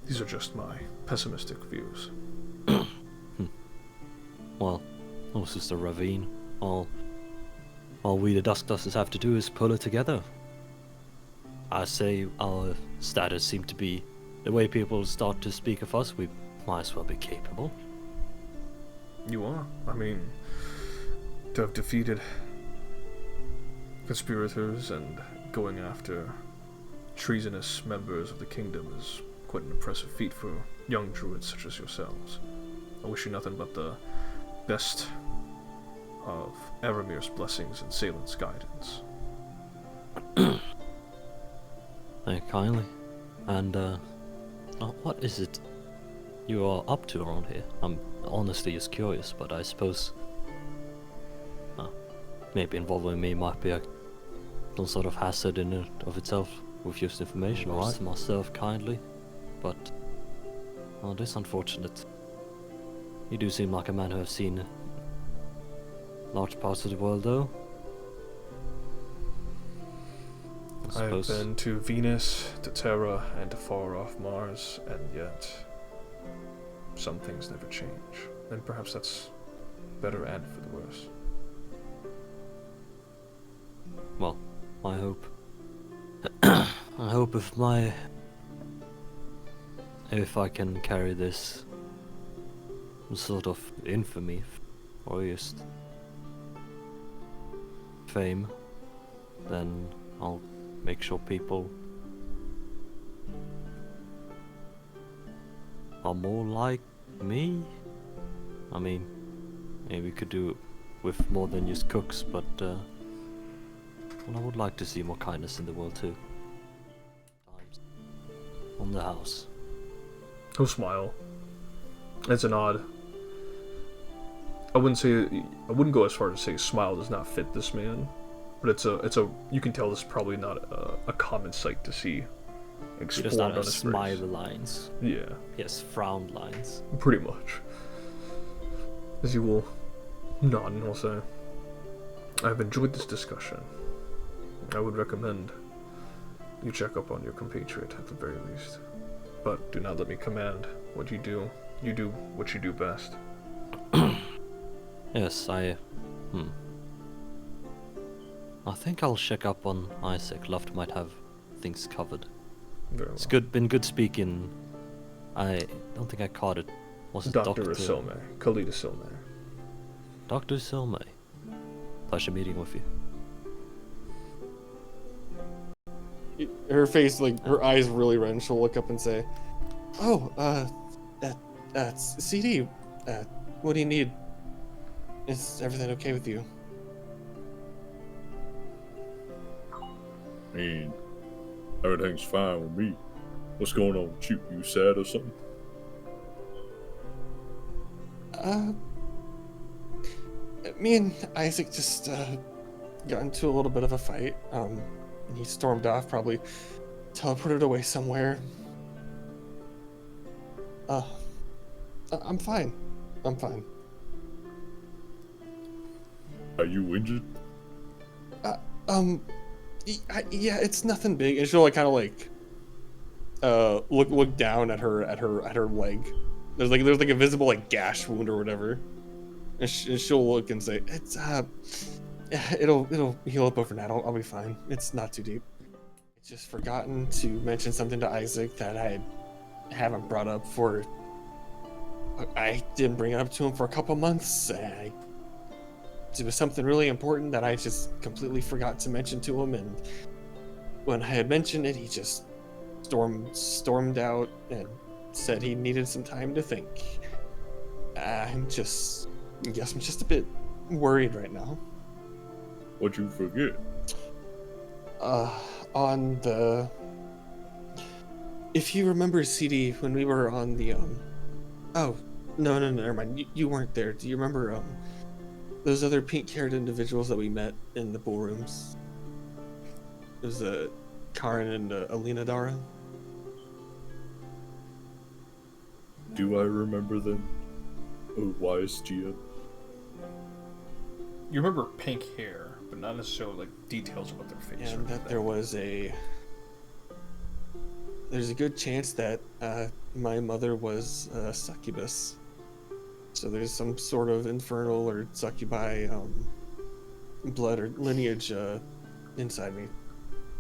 Speaker 1: These are just my pessimistic views.
Speaker 2: Well, this is the ravine. All we the Dusk Dusters have to do is pull it together. I say our status seem to be, the way people start to speak of us, we might as well be capable.
Speaker 1: You are. I mean, to have defeated conspirators and going after treasonous members of the kingdom is quite an impressive feat for young druids such as yourselves. I wish you nothing but the best of Eramir's blessings and Salen's guidance.
Speaker 2: Thank you kindly. And, what is it you are up to around here? I'm honestly just curious, but I suppose maybe involving me might be some sort of hazard in and of itself with just information. Alright, myself kindly, but it is unfortunate. You do seem like a man who has seen large parts of the world, though.
Speaker 1: I've been to Venus, to Terra, and to far off Mars, and yet some things never change. And perhaps that's better and for the worse.
Speaker 2: Well, I hope. I hope if I can carry this sort of infamy or just fame, then I'll make sure people are more like me. I mean, maybe we could do it with more than just cooks, but well, I would like to see more kindness in the world too. On the house.
Speaker 1: He'll smile. It's a nod. I wouldn't go as far as to say smile does not fit this man, but it's a you can tell this is probably not a common sight to see.
Speaker 2: He does not have smile lines.
Speaker 1: Yeah.
Speaker 2: Yes, frown lines.
Speaker 1: Pretty much. As you will nod and will say, I've enjoyed this discussion. I would recommend you check up on your compatriot at the very least. But do not let me command what you do. You do what you do best.
Speaker 2: Yes, I think I'll check up on Isaac. Luft might have things covered.
Speaker 1: Very well.
Speaker 2: It's been good speaking. I don't think I caught it. Was it
Speaker 1: Dr. Silme. Khalida Silme.
Speaker 2: Dr. Silme. Pleasure meeting with you.
Speaker 3: Her face, like, her eyes really red, and she'll look up and say, "Oh, that's CD. What do you need? Is everything okay with you?"
Speaker 4: I mean, everything's fine with me. What's going on with you? You sad or something?
Speaker 3: Me and Isaac just got into a little bit of a fight. He stormed off, probably teleported away somewhere. I'm fine. I'm fine.
Speaker 4: Are you injured?
Speaker 3: Yeah, it's nothing big. And she'll like kind of like look down at her leg. There's like a visible like gash wound or whatever. And she'll look and say, "It's it'll heal up overnight. I'll be fine. It's not too deep. I just forgotten to mention something to Isaac that I haven't brought up for. I didn't bring it up to him for a couple months. It was something really important that I just completely forgot to mention to him, and when I had mentioned it, he just stormed out and said he needed some time to think. I guess I'm just a bit worried right now."
Speaker 4: What'd you forget?
Speaker 3: On the... If you remember, CD, when we were on the, Oh, no, never mind. You weren't there. Do you remember, those other pink-haired individuals that we met in the ballrooms? It was, Karin and Alina Dara?
Speaker 4: Do I remember them? Oh, wise GM.
Speaker 1: You remember pink hair, but not necessarily like details about their face.
Speaker 3: And that there was there's a good chance that my mother was a succubus. So there's some sort of infernal or succubi blood or lineage inside me.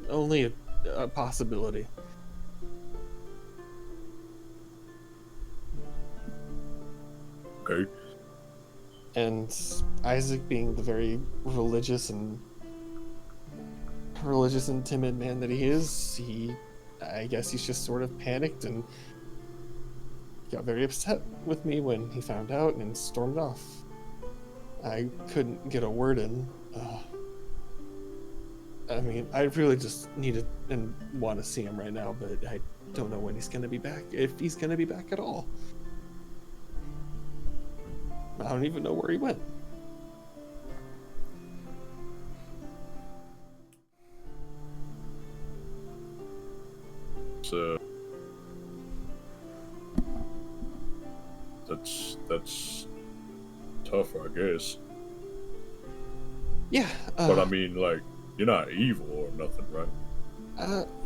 Speaker 3: Only a possibility.
Speaker 4: Okay.
Speaker 3: And Isaac, being the very religious and timid man that he is, I guess he's just sort of panicked and got very upset with me when he found out and stormed off. I couldn't get a word in. I mean, I really just needed and want to see him right now, but I don't know when he's going to be back, if he's going to be back at all. I don't even know where he went.
Speaker 4: So that's tough, I guess.
Speaker 3: Yeah.
Speaker 4: But I mean, like, you're not evil or nothing, right?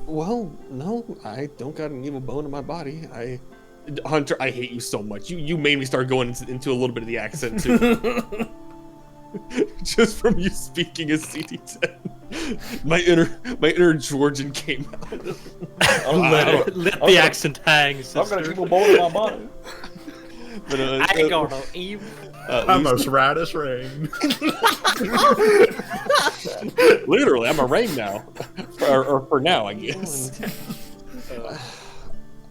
Speaker 3: Well, no, I don't got an evil bone in my body. Hunter, I hate you so much. You made me start going into a little bit of the accent too. Just from you speaking as CD10. My inner Georgian came out.
Speaker 2: Let the accent hang, sister.
Speaker 4: I've got an evil bone in my body.
Speaker 3: But,
Speaker 2: I got no evil.
Speaker 4: I'm as right as rain.
Speaker 3: Literally, I'm a rain now. For now, I guess.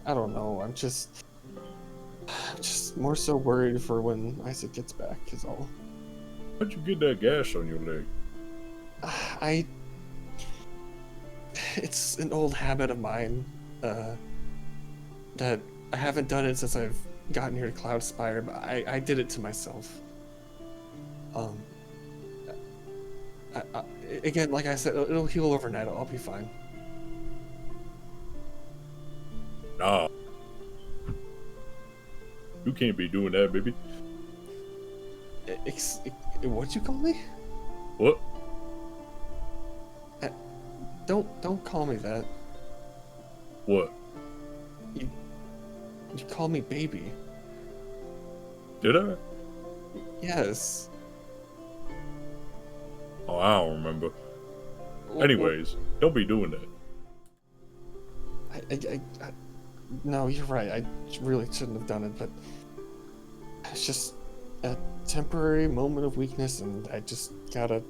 Speaker 3: I don't know. I'm just more so worried for when Isaac gets back. Is all.
Speaker 4: How'd you get that gash on your leg?
Speaker 3: It's an old habit of mine that I haven't done it since I've gotten here to Cloudspire, but I did it to myself. Again, like I said, it'll heal overnight. I'll be fine.
Speaker 4: Nah. You can't be doing that, baby.
Speaker 3: What'd you call me?
Speaker 4: What?
Speaker 3: Don't call me that.
Speaker 4: What?
Speaker 3: You called me baby.
Speaker 4: Did I?
Speaker 3: Yes.
Speaker 4: Oh, I don't remember. Anyways, don't be doing that.
Speaker 3: No, you're right. I really shouldn't have done it, but it's just a temporary moment of weakness, and I just gotta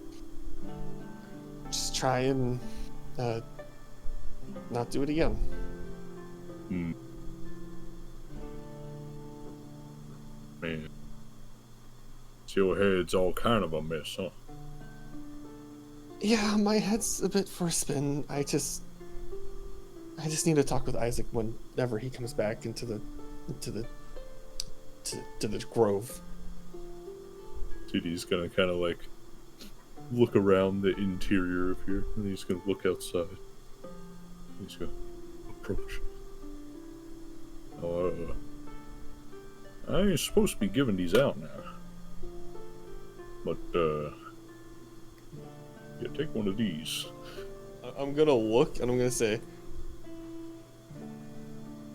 Speaker 3: try and not do it again.
Speaker 4: Man. So your head's all kind of a mess, huh?
Speaker 3: Yeah, my head's a bit for a spin. I just need to talk with Isaac whenever he comes back into the grove.
Speaker 4: He's gonna kind of like look around the interior of here, and he's gonna look outside. He's gonna approach. I ain't supposed to be giving these out now, but yeah, take one of these.
Speaker 3: I'm gonna look and I'm gonna say,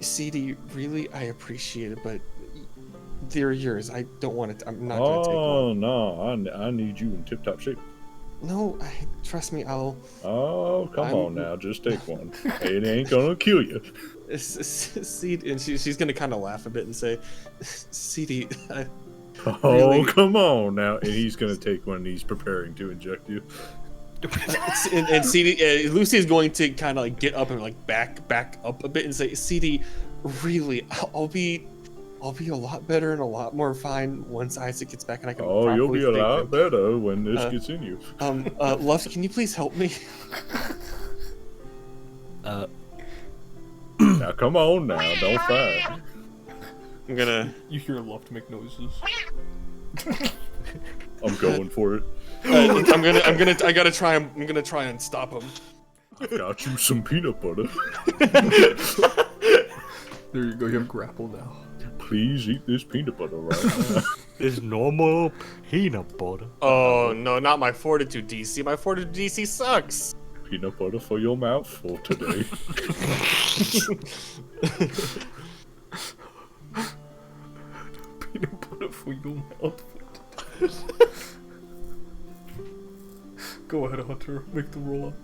Speaker 3: CD, really, I appreciate it, but they're yours. I don't want it. I'm not gonna take one.
Speaker 4: Oh no, I need you in tip-top shape.
Speaker 3: No, trust me. I'll.
Speaker 4: Oh, come on now, just take one. It ain't gonna kill you.
Speaker 3: CD, and she's gonna kind of laugh a bit and say, CD.
Speaker 4: Oh,
Speaker 3: really...
Speaker 4: come on now, and he's gonna take one. And he's preparing to inject you.
Speaker 3: and CD, Lucy's going to kind of like get up and like back up a bit and say, CD, really, I'll be a lot better and a lot more fine once Isaac gets back and I can.
Speaker 4: Oh, you'll be a lot better when this gets in you.
Speaker 3: Luff, can you please help me?
Speaker 4: Now come on now, don't fight.
Speaker 3: I'm gonna.
Speaker 1: You hear Luff make noises.
Speaker 4: I'm going for it.
Speaker 3: I'm gonna try and stop him.
Speaker 4: I got you some peanut butter.
Speaker 1: There you go, you have grapple now.
Speaker 4: Please eat this peanut butter right now.
Speaker 2: It's normal peanut butter.
Speaker 3: Oh no, not my Fortitude DC. My Fortitude DC sucks.
Speaker 4: Peanut butter for your mouth for today.
Speaker 1: Peanut butter for your mouth. Go ahead, Hunter. Make the roll.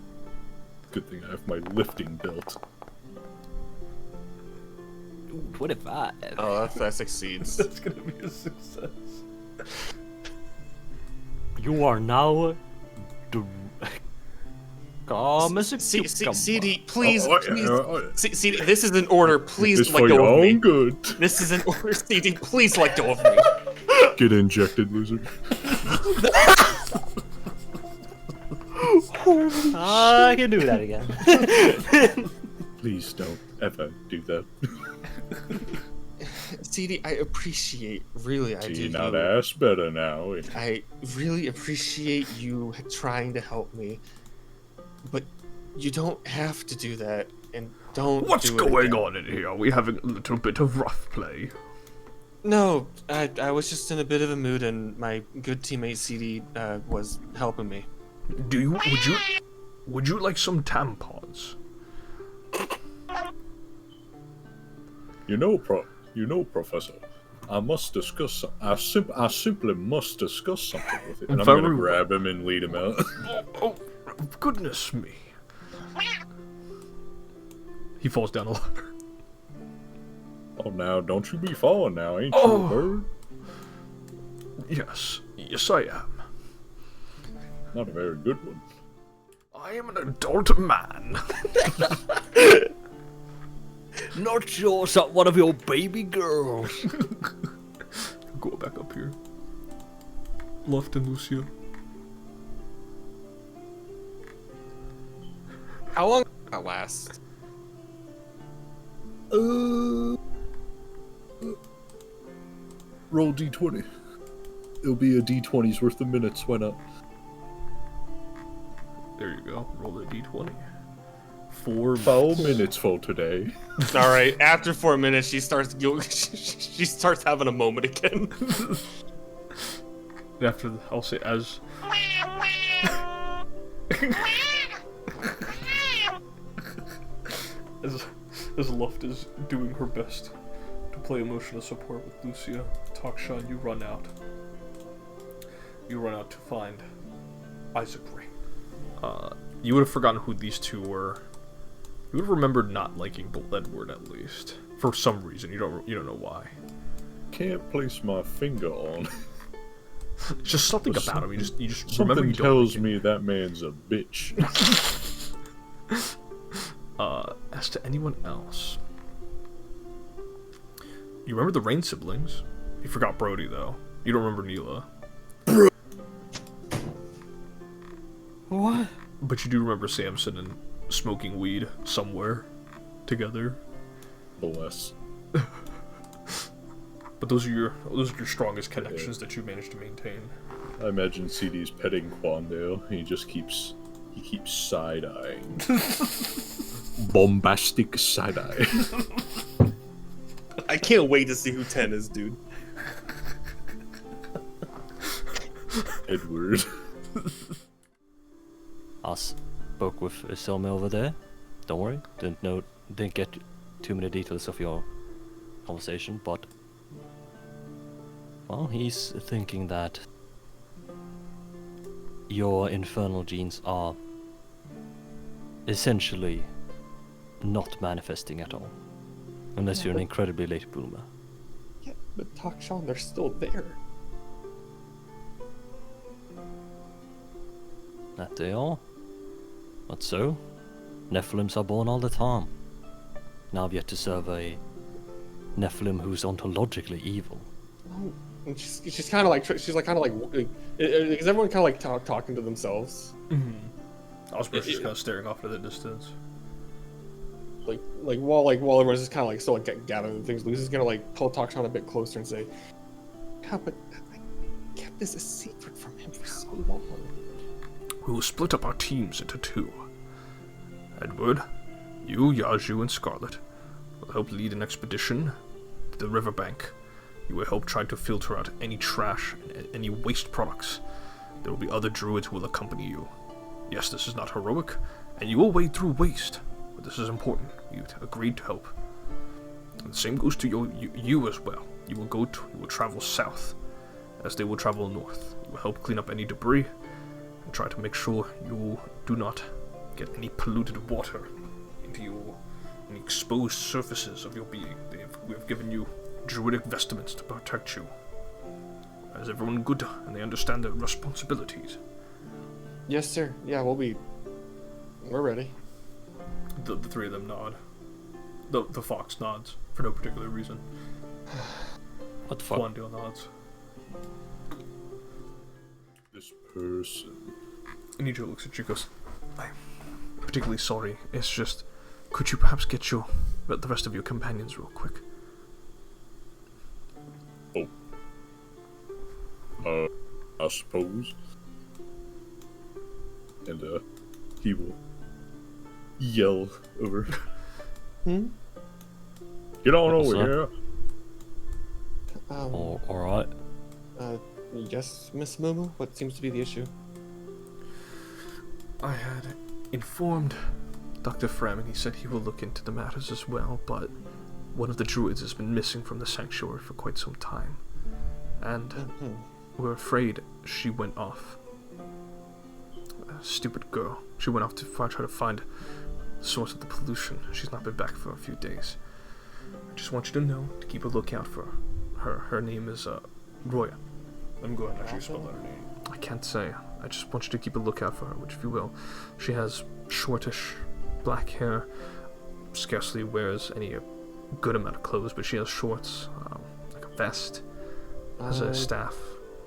Speaker 4: Good thing I have my lifting belt.
Speaker 2: Ooh, 25.
Speaker 3: Oh, that succeeds.
Speaker 1: That's gonna be a success.
Speaker 2: You are now
Speaker 3: CD, please,
Speaker 4: yeah.
Speaker 3: CD, this is an order. Please
Speaker 4: It's
Speaker 3: let
Speaker 4: for
Speaker 3: go
Speaker 4: your
Speaker 3: of me.
Speaker 4: own good.
Speaker 3: This is an order, CD. Please let go of me.
Speaker 4: Get injected, loser.
Speaker 2: I can do that again.
Speaker 4: Please don't ever do that.
Speaker 3: CD, I appreciate, really, I do.
Speaker 4: Now that's better now.
Speaker 3: I really appreciate you trying to help me, but you don't have to do that, and don't.
Speaker 1: What's
Speaker 3: do
Speaker 1: going
Speaker 3: again.
Speaker 1: on in here? We're having a little bit of rough play.
Speaker 3: No, I was just in a bit of a mood, and my good teammate CD was helping me.
Speaker 1: Would you like some tampons?
Speaker 4: You know, Professor, I must discuss some. I simply must discuss something with him. And I'm gonna grab him and lead him out.
Speaker 1: Oh, goodness me. He falls down a ladder.
Speaker 4: Oh, now, don't you be falling now, ain't
Speaker 1: Oh.
Speaker 4: you a bird?
Speaker 1: Yes, yes I am.
Speaker 4: Not a very good one.
Speaker 1: I am an adult man.
Speaker 2: Not yours, not one of your baby girls.
Speaker 1: Go back up here. Left and Lucia.
Speaker 3: How long will that last?
Speaker 4: Roll d20. It'll be a d20's worth of minutes, why not?
Speaker 1: There you go. Roll the d20. 4
Speaker 4: 4 minutes for today.
Speaker 3: All right. After 4 minutes, she starts she starts having a moment again.
Speaker 1: After I'll say as as Luft is doing her best to play emotional support with Lucia, Takshan, you run out. You run out to find Isaac Ring. You would have forgotten who these two were. You would have remembered not liking Edward at least, for some reason. You don't know why.
Speaker 4: Can't place my finger on.
Speaker 1: It's just something about him. You just remember
Speaker 4: Something
Speaker 1: you don't
Speaker 4: tells
Speaker 1: like
Speaker 4: me that man's a bitch.
Speaker 1: As to anyone else, you remember the Rain siblings. You forgot Brody though. You don't remember Neela.
Speaker 2: What?
Speaker 1: But you do remember Samson and smoking weed somewhere together.
Speaker 4: Bless.
Speaker 1: But those are your strongest connections that you managed to maintain.
Speaker 4: I imagine CD's petting Quandale. He keeps side-eyeing. Bombastic side-eye.
Speaker 3: I can't wait to see who 10 is, dude.
Speaker 4: Edward.
Speaker 2: I spoke with Selmy over there. Don't worry, didn't get too many details of your conversation, but well, he's thinking that your infernal genes are essentially not manifesting at all, unless you're an incredibly late bloomer.
Speaker 3: Yeah, but Takshan, they're still there.
Speaker 2: That they are. But so, Nephilims are born all the time. Now I've yet to serve a Nephilim who's ontologically evil.
Speaker 3: Oh, and she's kind of like is everyone kind of like talking to themselves?
Speaker 1: Osprey's just kind of staring off into the distance.
Speaker 3: Like while everyone's just kind of like still like gathering things, Lucy's gonna like pull Takshan a bit closer and say, "Yeah, but I kept this a secret from him for so long."
Speaker 1: We will split up our teams into 2. Edward, you, Yaju, and Scarlet will help lead an expedition to the riverbank. You will help try to filter out any trash and any waste products. There will be other druids who will accompany you. Yes, this is not heroic, and you will wade through waste, but this is important. You agreed to help. And the same goes to you as well. You will travel south, as they will travel north. You will help clean up any debris, and try to make sure you do not get any polluted water into any exposed surfaces of your being. We have given you druidic vestments to protect you. Is everyone good and they understand their responsibilities?
Speaker 3: Yes, sir. Yeah, we're ready.
Speaker 1: The 3 of them nod. The fox nods for no particular reason.
Speaker 2: What the fuck?
Speaker 1: Quandale nods.
Speaker 4: This person.
Speaker 1: Nijo looks at you and goes, I'm particularly sorry. It's just, could you perhaps get the rest of your companions real quick?
Speaker 4: I suppose. And, he will yell over. Get on
Speaker 2: What's
Speaker 4: over here.
Speaker 2: Alright.
Speaker 3: Yes, Miss Momo, what seems to be the issue?
Speaker 1: I had informed Dr. Fram, and he said he will look into the matters as well, but one of the druids has been missing from the sanctuary for quite some time, and we're afraid she went off. A stupid girl. She went off to try to find the source of the pollution. She's not been back for a few days. I just want you to know to keep a lookout for her. Her name is Roya. Let me go ahead and actually spell out her name. I can't say. I just want you to keep a lookout for her, which if you will. She has shortish black hair, scarcely wears any good amount of clothes, but she has shorts, like a vest, has a staff,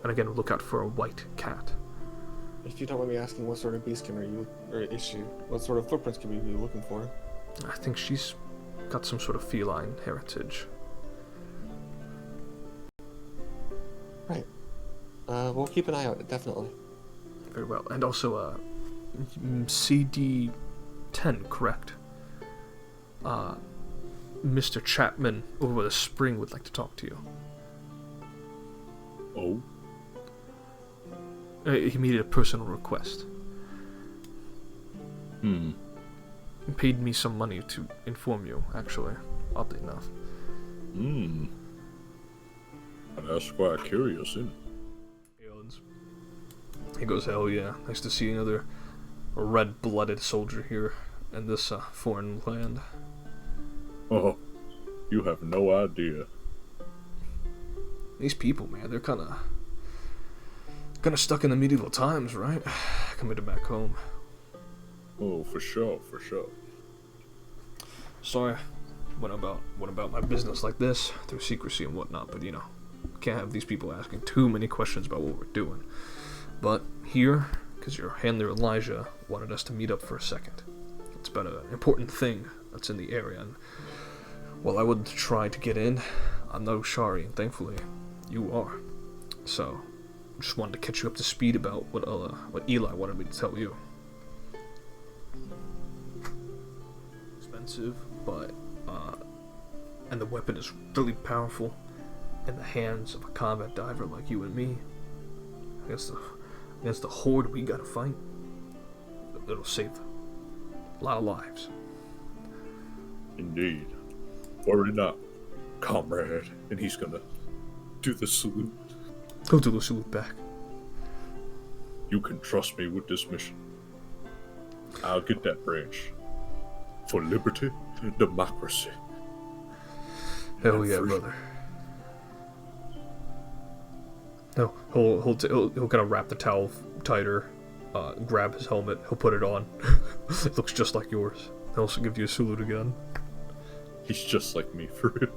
Speaker 1: and again, look out for a white cat.
Speaker 3: If you don't mind me asking, what sort of beastkin are you, or is she? What sort of footprints could we be looking for?
Speaker 1: I think she's got some sort of feline heritage.
Speaker 3: Right. We'll keep an eye out, definitely.
Speaker 1: Very well. And also, CD10, correct? Mr. Chapman over the spring would like to talk to you.
Speaker 4: Oh?
Speaker 1: He made a personal request.
Speaker 4: Hmm.
Speaker 1: He paid me some money to inform you, actually, oddly enough.
Speaker 4: Hmm. That's quite curious, isn't it?
Speaker 1: He goes, hell yeah, nice to see another red-blooded soldier here in this foreign land.
Speaker 4: Oh, you have no idea.
Speaker 1: These people, man, they're kind of stuck in the medieval times, right? Coming to back home.
Speaker 4: Oh, for sure, for sure.
Speaker 1: Sorry, what about my business like this through secrecy and whatnot? But you know, can't have these people asking too many questions about what we're doing. But here, because your handler Elijah wanted us to meet up for a second. It's about an important thing that's in the area, and while I would try to get in, I'm no Shari, and thankfully, you are. So, just wanted to catch you up to speed about what Eli wanted me to tell you. Expensive, but and the weapon is really powerful in the hands of a combat diver like you and me. Against the horde we gotta fight, it'll save a lot of lives.
Speaker 4: Indeed. Worry not, comrade. And he's gonna do the salute.
Speaker 1: He'll do the salute back.
Speaker 4: You can trust me with this mission. I'll get that branch. For liberty and democracy.
Speaker 1: Hell yeah, brother. No, he'll kind of wrap the towel tighter, grab his helmet, he'll put it on. It looks just like yours. He'll also give you a salute again.
Speaker 4: He's just like me, for real.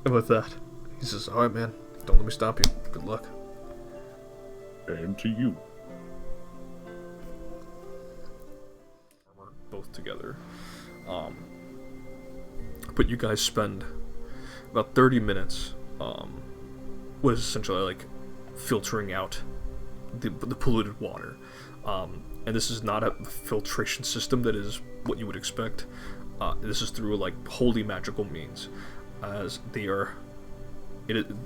Speaker 1: And with that, he says, alright man, don't let me stop you. Good luck.
Speaker 4: And to you.
Speaker 1: Both together. But you guys spend about 30 minutes was essentially like filtering out the polluted water, and this is not a filtration system that is what you would expect. This is through like wholly magical means, as they are.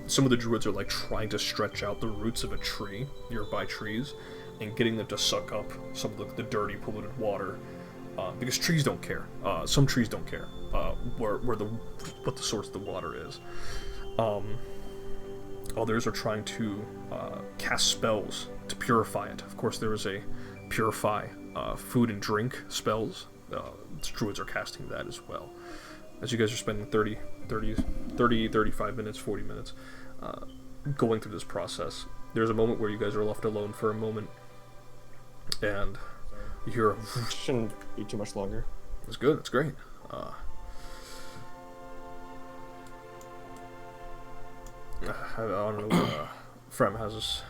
Speaker 1: Some of the druids are like trying to stretch out the roots of a tree, nearby trees, and getting them to suck up some of the dirty polluted water, because trees don't care. Some trees don't care what the source of the water is. Others are trying to cast spells to purify it. Of course, there is a purify food and drink spells. Druids are casting that as well. As you guys are spending 30, 35 minutes, 40 minutes going through this process, there's a moment where you guys are left alone for a moment, and you hear a...
Speaker 3: Shouldn't be too much longer.
Speaker 1: That's good, that's great. I don't know what Fram has us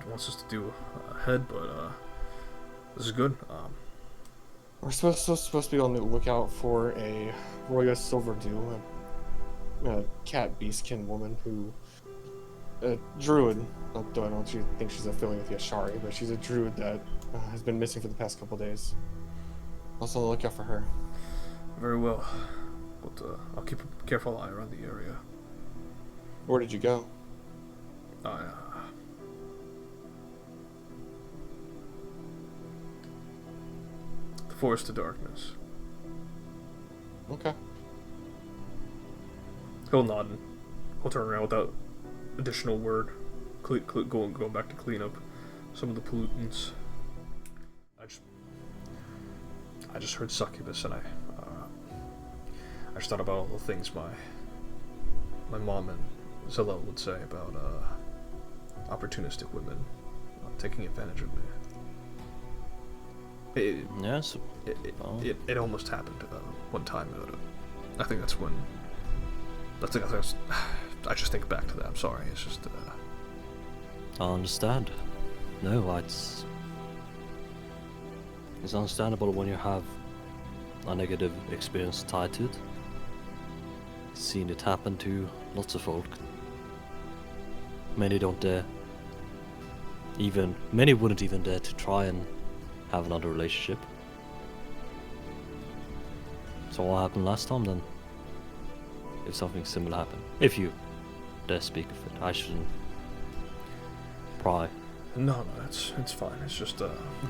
Speaker 1: wants us to do ahead, but this is good.
Speaker 3: We're supposed to be on the lookout for a Roya Silverdew, a cat beastkin woman who, a druid. I don't think she's affiliated with Yashari, but she's a druid that has been missing for the past couple days. Also on the lookout for her.
Speaker 1: Very well, but I'll keep a careful eye around the area.
Speaker 3: Where did you go?
Speaker 1: The Forest of Darkness.
Speaker 3: Okay.
Speaker 1: He'll nod and he'll turn around without additional word. Going back to clean up some of the pollutants. I just heard succubus and I just thought about all the things my mom and Zilla would say about opportunistic women taking advantage of me.
Speaker 2: Yes.
Speaker 1: It almost happened one time. I think that's when. I just think back to that. I'm sorry. It's just.
Speaker 2: I understand. No, it's understandable when you have a negative experience tied to it. Seen it happen to lots of folk. Many don't dare. Many wouldn't even dare to try and have another relationship. So what happened last time then? If something similar happened. If you dare speak of it. I shouldn't pry.
Speaker 1: No, it's fine. It's just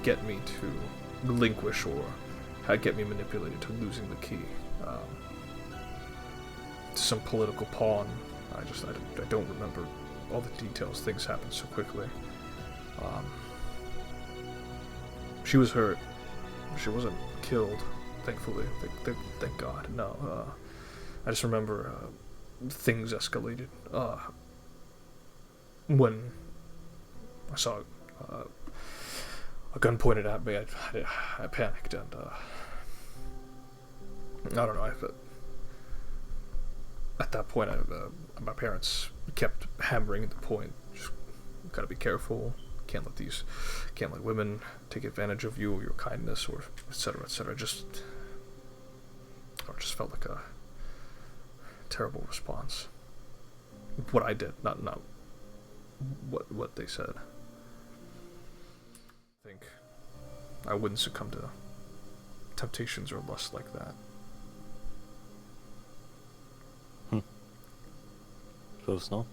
Speaker 1: get me to relinquish or get me manipulated to losing the key. To some political pawn. I don't remember all the details. Things happen so quickly. She was hurt. She wasn't killed, thankfully. Thank God. No. I just remember things escalated. When I saw a gun pointed at me, I panicked and I don't know. At that point, my parents kept hammering the point. Just gotta be careful. Can't let women take advantage of you or your kindness or etc. etc. Just felt like a terrible response. What I did, not what they said. I think I wouldn't succumb to temptations or lust like that.
Speaker 2: Suppose not.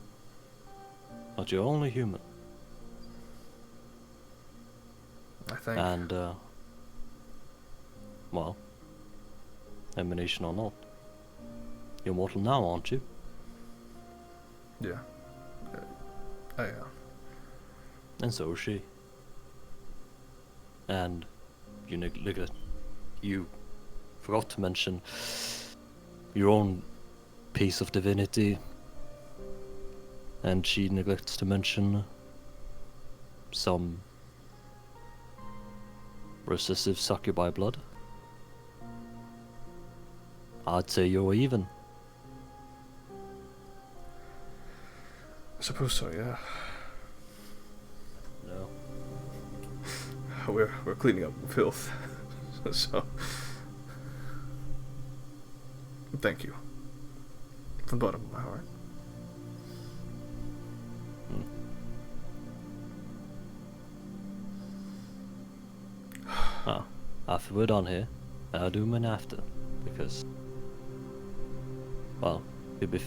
Speaker 2: But you're only human.
Speaker 1: I think.
Speaker 2: And, well, emanation or not, you're mortal now, aren't you?
Speaker 1: Yeah. I am.
Speaker 2: And so is she. And you forgot to mention your own piece of divinity, and she neglects to mention some recessive succubi blood. I'd say you're even.
Speaker 1: I suppose so, yeah.
Speaker 2: No.
Speaker 1: We're cleaning up filth. So thank you. From the bottom of my heart.
Speaker 2: Ah, after we're done here, I'll do mine after, because, well, to be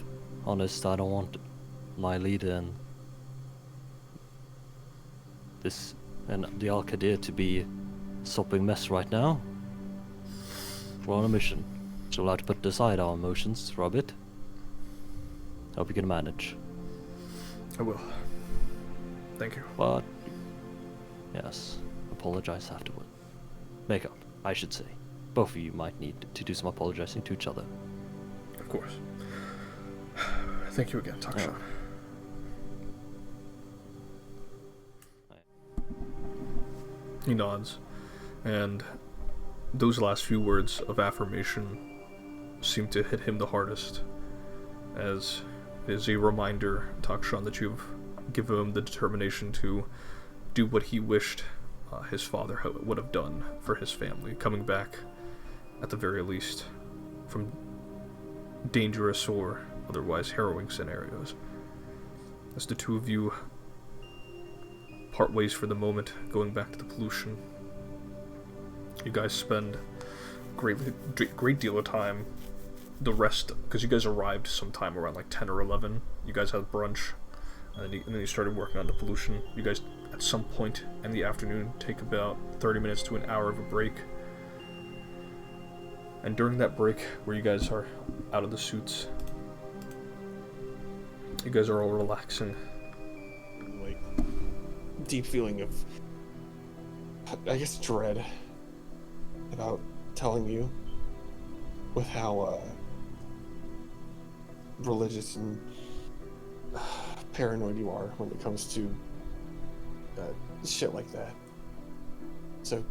Speaker 2: honest, I don't want my leader and the Al-Qadir to be a sopping mess right now. We're on a mission, so we'll have to put aside our emotions for a bit. Hope you can manage.
Speaker 1: I will. Thank you.
Speaker 2: But, yes, apologize afterward. Make up, I should say. Both of you might need to do some apologizing to each other.
Speaker 1: Of course. Thank you again, Takshan. He nods, and those last few words of affirmation seem to hit him the hardest, as it is a reminder, Takshan, that you've given him the determination to do what he wished his father would have done for his family, coming back, at the very least, from dangerous or otherwise harrowing scenarios. As the two of you part ways for the moment, going back to the pollution, you guys spend a great deal of time, the rest, because you guys arrived sometime around like 10 or 11, you guys had brunch, and then you started working on the pollution. You guys, at some point in the afternoon, take about 30 minutes to an hour of a break. And during that break, where you guys are out of the suits, you guys are all relaxing.
Speaker 3: Like, deep feeling of, I guess, dread about telling you with how religious and paranoid you are when it comes to shit like that. So,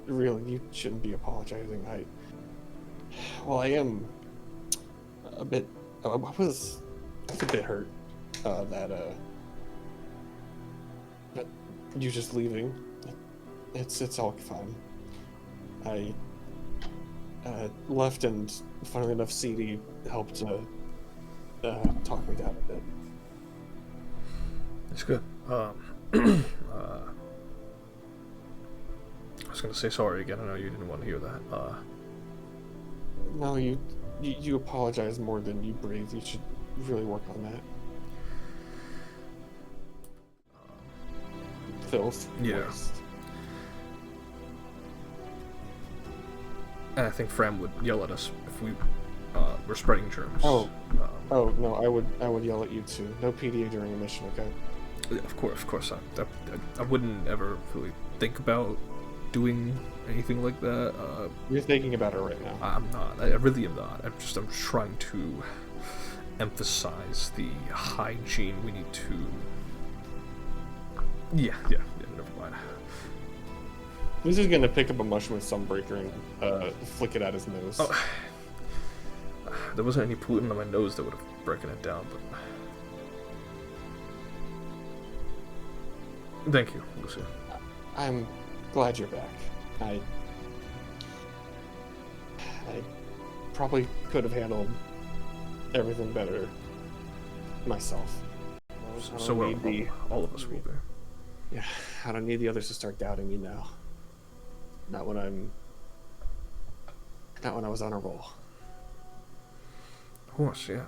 Speaker 3: really, you shouldn't be apologizing. I am a bit. I was a bit hurt that you just leaving. It's all fine. I left, and funnily enough, CD helped talk me down a bit.
Speaker 1: It's good. I was gonna say sorry again. I know you didn't want to hear that.
Speaker 3: No, you apologize more than you breathe. You should really work on that. Filth.
Speaker 1: Yeah.
Speaker 3: Waste.
Speaker 1: And I think Fram would yell at us if we were spreading germs.
Speaker 3: Oh no, I would yell at you too. No PDA during a mission, okay?
Speaker 1: Of course. I wouldn't ever really think about doing anything like that.
Speaker 3: You're thinking about it right now.
Speaker 1: I'm not. I really am not. I'm trying to emphasize the hygiene we need to. Yeah. Never mind.
Speaker 3: He's just gonna pick up a mushroom with Sunbreaker and flick it at his nose.
Speaker 1: Oh, there wasn't any pollutant on my nose that would have broken it down, but. Thank you, Lucy.
Speaker 3: I'm glad you're back. I probably could have handled everything better myself.
Speaker 1: So all of us will be.
Speaker 3: Yeah, I don't need the others to start doubting me now. Not when I was on a roll.
Speaker 1: Of course, yeah.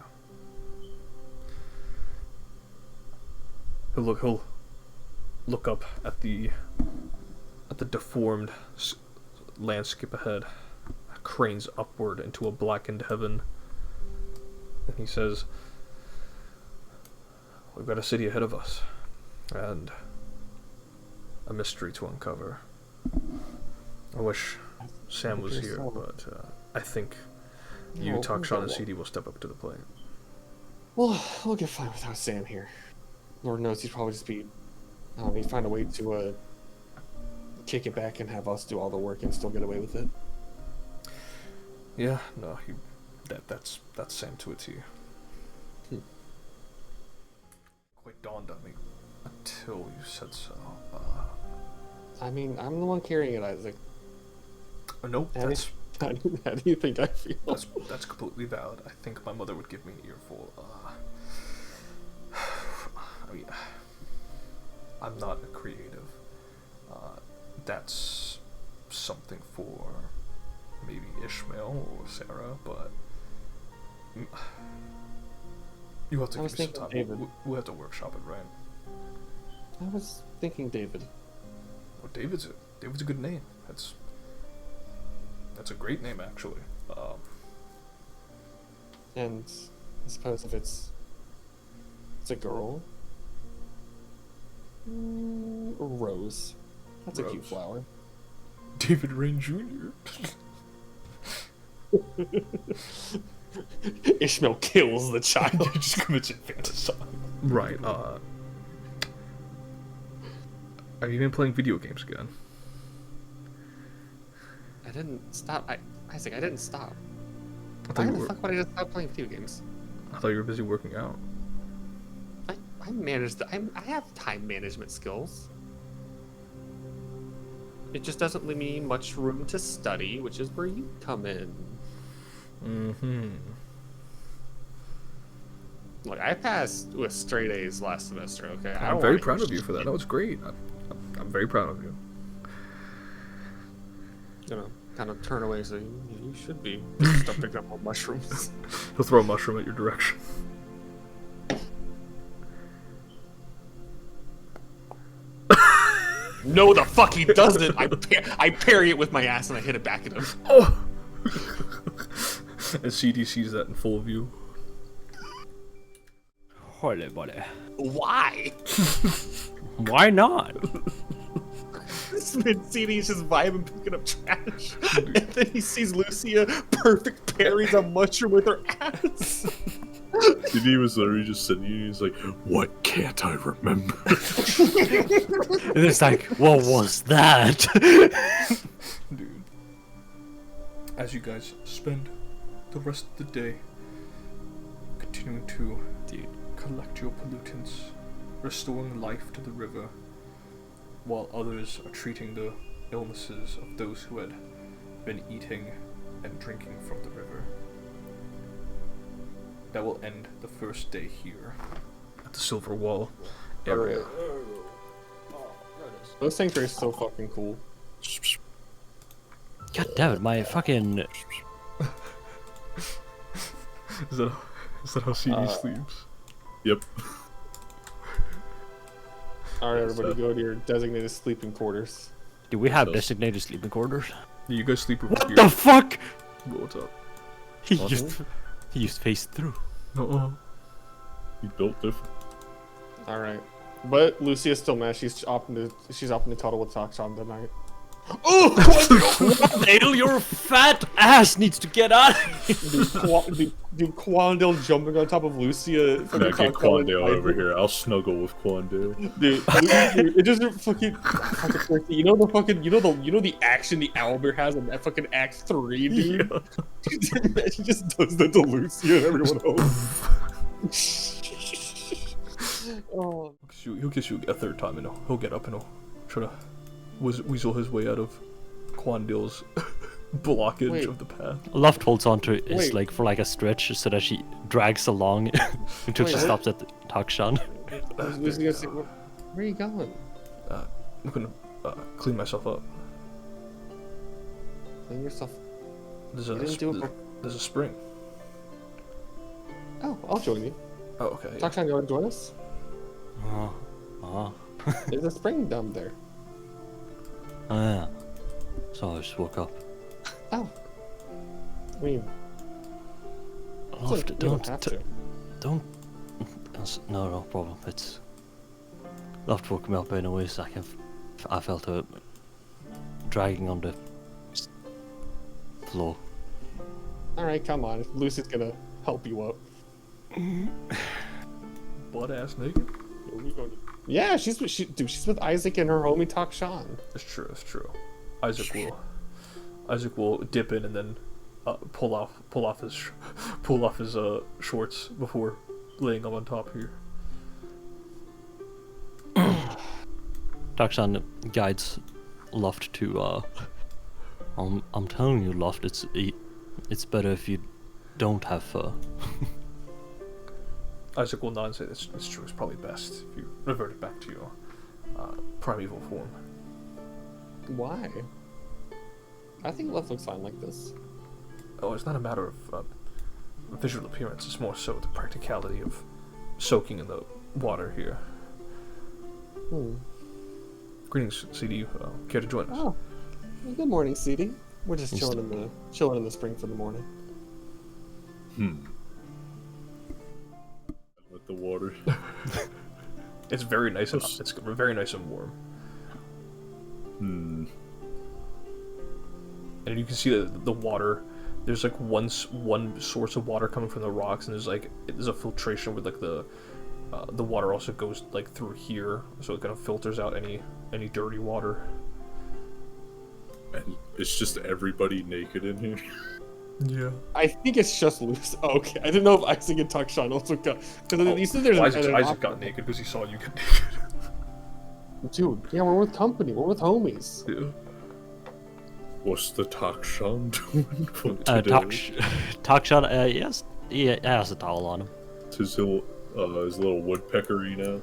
Speaker 1: He'll look up at the deformed landscape ahead, cranes upward into a blackened heaven, and he says, "We've got a city ahead of us, and a mystery to uncover. I wish Sam was here, but I think you, Takshan, and CD will step up to the plate."
Speaker 3: Well, we'll get fine without Sam here. Lord knows he'd probably just be... he'd find a way to kick it back and have us do all the work and still get away with it.
Speaker 1: Yeah, no, that's Sam to a T. Quite dawned on me until you said so.
Speaker 3: I mean, I'm the one carrying it, Isaac.
Speaker 1: Nope, that's
Speaker 3: How do you think I feel?
Speaker 1: that's completely valid. I think my mother would give me an earful. I mean, I'm not a creative. That's something for maybe Ishmael or Sarah, but you have to give me some time.
Speaker 3: David.
Speaker 1: We'll have to workshop it, right?
Speaker 3: I was thinking David.
Speaker 1: Well, David's a good name. That's a great name, actually.
Speaker 3: And I suppose if it's a girl, Rose. That's
Speaker 1: Rose.
Speaker 3: a cute flower.
Speaker 1: David Rain Jr.
Speaker 3: Ishmael kills the child.
Speaker 1: He just commits infanticide. Right. Have you been playing video games again?
Speaker 3: I didn't stop. Isaac, I didn't stop.
Speaker 1: I
Speaker 3: Why the fuck would I just stop playing video games?
Speaker 1: thought you were busy working out.
Speaker 3: I manage I have time management skills. It just doesn't leave me much room to study, which is where you come in.
Speaker 1: Mm-hmm.
Speaker 3: Look, I passed with straight A's last semester, okay?
Speaker 1: I'm very proud of you for that. That was great. I'm very proud of you.
Speaker 3: You know, kind of turn away, so you should be. Stop picking up more mushrooms.
Speaker 1: He'll throw a mushroom at your direction.
Speaker 3: No, the fuck he doesn't! I parry it with my ass and I hit it back at him.
Speaker 1: Oh! And CD sees that in full view.
Speaker 2: Holy buddy.
Speaker 3: Why?
Speaker 2: Why not?
Speaker 3: This man CD's just vibing picking up trash. And then he sees Lucia perfect parries a mushroom with her ass.
Speaker 4: CD was literally just sitting here. He's like, "What can't I remember?"
Speaker 2: And it's like, what was that?
Speaker 1: Dude. As you guys spend the rest of the day continuing to collect your pollutants, restoring life to the river, while others are treating the illnesses of those who had been eating and drinking from the river. That will end the first day here at the Silverwall area.
Speaker 3: Those sanctuaries are so fucking cool.
Speaker 2: God damn it, my fucking...
Speaker 1: Is that how CD sleeps?
Speaker 4: Yep.
Speaker 3: Alright, everybody, go to your designated sleeping quarters.
Speaker 2: Do we have designated sleeping quarters?
Speaker 1: Yeah, you guys sleep over
Speaker 2: What
Speaker 1: here.
Speaker 2: the fuck?
Speaker 1: What's up?
Speaker 2: He just faced through.
Speaker 1: Uh-uh.
Speaker 4: He built different.
Speaker 3: Alright. But Lucia's still mad. She's opting to cuddle with Toxon tonight. Oh!
Speaker 2: Nadal, your fat ass needs to get out.
Speaker 3: Dude, Quandale jumping on top of Lucia.
Speaker 4: Now get Quandale over here. I'll snuggle with Quandale.
Speaker 3: Dude, it just fucking you know the fucking you know the action the owlbear has in that fucking Act 3, dude. Yeah. She just does that to Lucia and everyone else. Oh.
Speaker 1: He'll kiss you a third time and he'll get up and he'll try to weasel his way out of Quandale's blockage of the path.
Speaker 2: Luft holds onto his leg for like a stretch so that she drags along until she stops at the Takshan.
Speaker 3: Lucia's gonna say, where are you going?
Speaker 1: I'm gonna clean myself up.
Speaker 3: Clean yourself.
Speaker 1: There's a spring.
Speaker 3: Oh, I'll join you.
Speaker 1: Oh, okay. Yeah.
Speaker 3: Takshan, you want to join us?
Speaker 2: Oh
Speaker 3: There's a spring down there.
Speaker 2: yeah. So I just woke up.
Speaker 3: Oh. I mean,
Speaker 2: Luft,
Speaker 3: you don't have to.
Speaker 2: don't. No problem. It's Luft woke me up anyways. I felt her dragging on the floor.
Speaker 3: Alright, come on. Lucy's gonna help you up.
Speaker 1: Butt ass naked.
Speaker 3: Yeah, she's with Isaac and her homie Takshan.
Speaker 1: It's true. Isaac will dip in and then pull off his shorts before laying them on top here.
Speaker 2: Takshan guides Luft to I'm telling you, Luft, it's better if you don't have fur.
Speaker 1: Isaac will nod and say it's true. It's probably best if you revert it back to your primeval form.
Speaker 3: Why? I think Luft looks fine like this.
Speaker 1: Oh, it's not a matter of visual appearance. It's more so the practicality of soaking in the water here. Greetings, CD. Care to join us?
Speaker 3: Oh, well, good morning, CD. We're just chilling in the spring for the morning.
Speaker 4: With the water.
Speaker 1: It's very nice. It's very nice and warm. And you can see that the water. There's like one source of water coming from the rocks, and there's a filtration with like the water also goes like through here, so it kind of filters out any dirty water.
Speaker 4: And it's just everybody naked in here.
Speaker 1: Yeah.
Speaker 3: I think it's just loose. Oh, okay, I didn't know if Isaac and Takshan also got. Because you said there's
Speaker 1: Isaac got naked because he saw you get naked.
Speaker 3: Dude, yeah, we're with company. We're with homies.
Speaker 1: Yeah.
Speaker 4: What's the Takshan doing for today?
Speaker 2: Takshan, yes, he has a towel on him.
Speaker 4: It's his little woodpeckery now.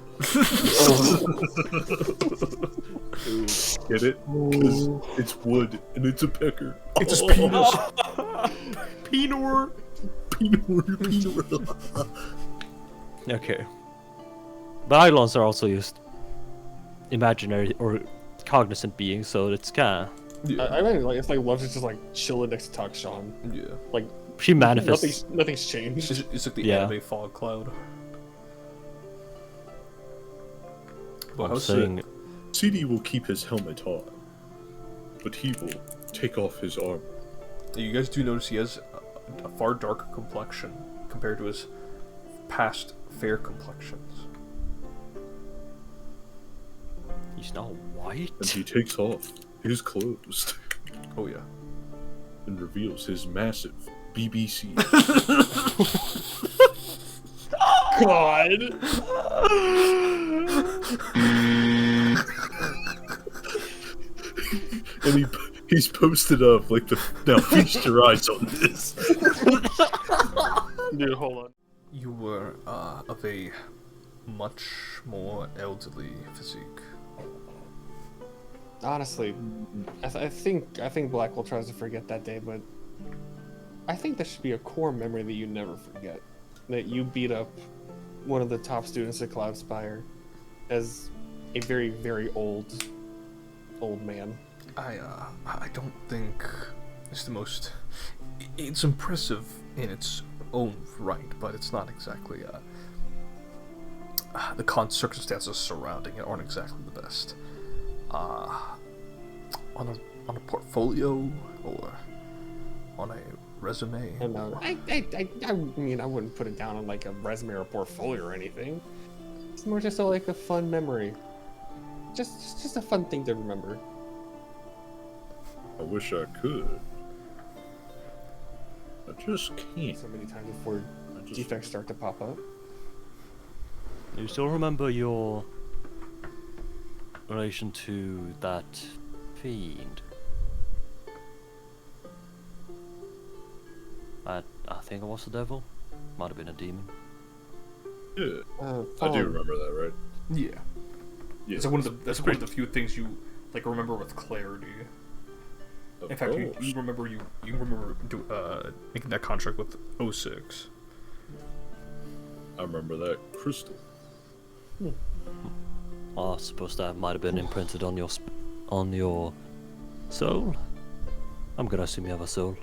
Speaker 4: Get it? Because it's wood and it's a pecker.
Speaker 1: It's his penis.
Speaker 2: Penor.
Speaker 4: Penor.
Speaker 2: Okay. But Eidolons are also just imaginary or cognizant beings, so it's kind of...
Speaker 1: Yeah.
Speaker 3: I mean, like it's like Love is just like chilling next to Takshan.
Speaker 1: Yeah.
Speaker 3: Like
Speaker 2: She manifests.
Speaker 3: nothing's changed.
Speaker 1: It's like the anime fog cloud. But
Speaker 2: I'm saying...
Speaker 4: CD will keep his helmet on, but he will take off his armor.
Speaker 1: You guys do notice he has a far darker complexion compared to his past fair complexions.
Speaker 2: He's not white.
Speaker 4: And he takes off his clothes
Speaker 1: Oh yeah.
Speaker 4: and reveals his massive BBC.
Speaker 3: God.
Speaker 4: And he's posted up like the. Now feast your eyes on this.
Speaker 3: Dude, hold on.
Speaker 1: You were of a much more elderly physique.
Speaker 3: Honestly, I think Blackwell tries to forget that day, but I think that should be a core memory that you never forget. That you beat up one of the top students at Cloudspire as a very, very old man.
Speaker 1: I don't think it's the most. It's impressive in its own right, but it's not exactly. The circumstances surrounding it aren't exactly the best. On a portfolio or on a resume.
Speaker 3: I know. I mean, I wouldn't put it down on like a resume or a portfolio or anything. It's more just like a fun memory. Just a fun thing to remember.
Speaker 4: I wish I could. I just can't.
Speaker 3: So many times before defects start to pop up.
Speaker 2: You still remember your relation to that fiend? I think it was the devil. Might have been a demon.
Speaker 4: Yeah, I do remember that, right?
Speaker 1: Yeah.
Speaker 4: Yeah.
Speaker 1: That's one of the few things you like remember with clarity. In fact, you remember making that contract with 06.
Speaker 4: I remember that crystal.
Speaker 2: Well, I suppose that might have been imprinted on your soul. I'm gonna assume you have a soul.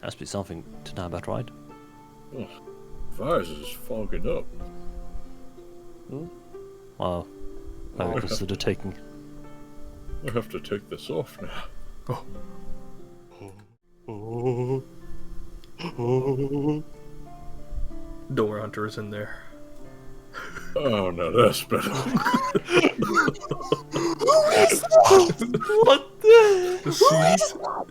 Speaker 2: Has to be something to know about, right?
Speaker 4: Oh, visor's fogging up.
Speaker 2: Well, I would consider taking.
Speaker 4: I have to take this off now.
Speaker 1: Don't worry, Hunter is in there.
Speaker 4: Oh no, that's better.
Speaker 3: What the?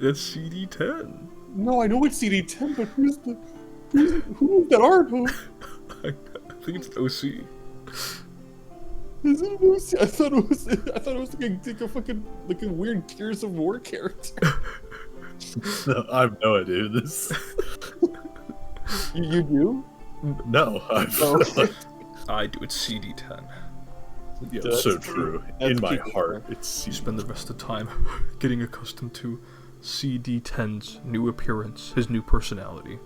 Speaker 1: It's CD10.
Speaker 3: No, I know it's CD10, but who's that Arbo?
Speaker 1: I think it's OC.
Speaker 3: Is it Lucy? I thought it was like a fucking like a weird Gears of War character.
Speaker 4: No, I have no idea who this.
Speaker 3: You do?
Speaker 4: No,
Speaker 1: I do. It's CD10.
Speaker 4: Yeah,
Speaker 3: That's
Speaker 4: so
Speaker 3: true.
Speaker 4: true.
Speaker 3: That's
Speaker 4: In my
Speaker 3: people.
Speaker 4: heart, it's
Speaker 1: You spend the rest of the time getting accustomed to CD10's new appearance, his new personality,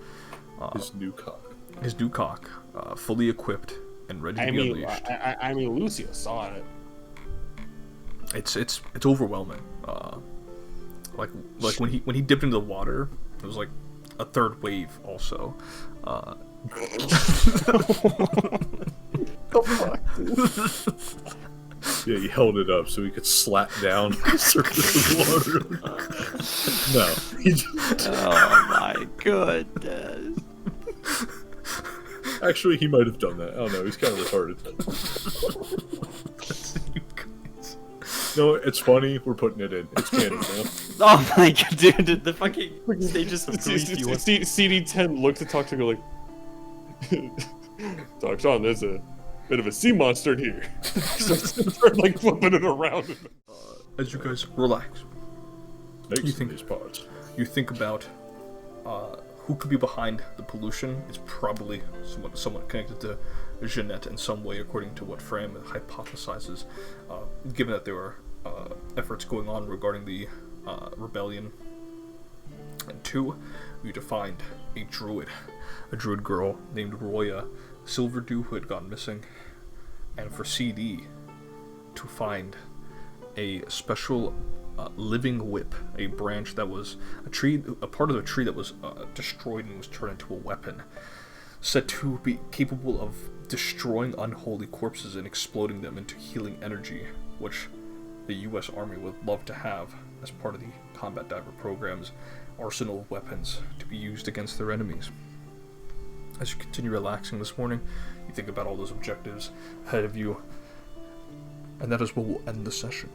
Speaker 4: his new cock.
Speaker 1: fully equipped and ready to be unleashed.
Speaker 3: I mean, Lucia saw it.
Speaker 1: It's overwhelming. Like when he dipped into the water, it was like a third wave. Also,
Speaker 3: The fuck, dude?
Speaker 4: Yeah, he held it up so he could slap down the surface of the water. No, he just...
Speaker 2: Oh my goodness.
Speaker 4: Actually, he might have done that. I don't know. He's kind of retarded. No, it's funny. We're putting it in. It's canon now.
Speaker 2: Oh my god, dude, the fucking stages of grief you went.
Speaker 3: CD10 looked at Talk to go like, Doc Sean, there's a bit of a sea monster in here. So start like flipping it around.
Speaker 1: as you guys relax,
Speaker 4: Makes
Speaker 1: You think-
Speaker 4: these pods.
Speaker 1: you think about who could be behind the pollution. It's probably somewhat connected to Jeanette in some way, according to what Fram hypothesizes, given that there were efforts going on regarding the rebellion. And two, you to find a druid girl named Roya Silverdew who had gone missing. And for CD, to find a special living whip, a branch that was a part of the tree that was destroyed and was turned into a weapon, said to be capable of destroying unholy corpses and exploding them into healing energy, which the U.S. Army would love to have as part of the combat diver program's arsenal of weapons to be used against their enemies. As you continue relaxing this morning, you think about all those objectives ahead of you, and that is where we'll end the session.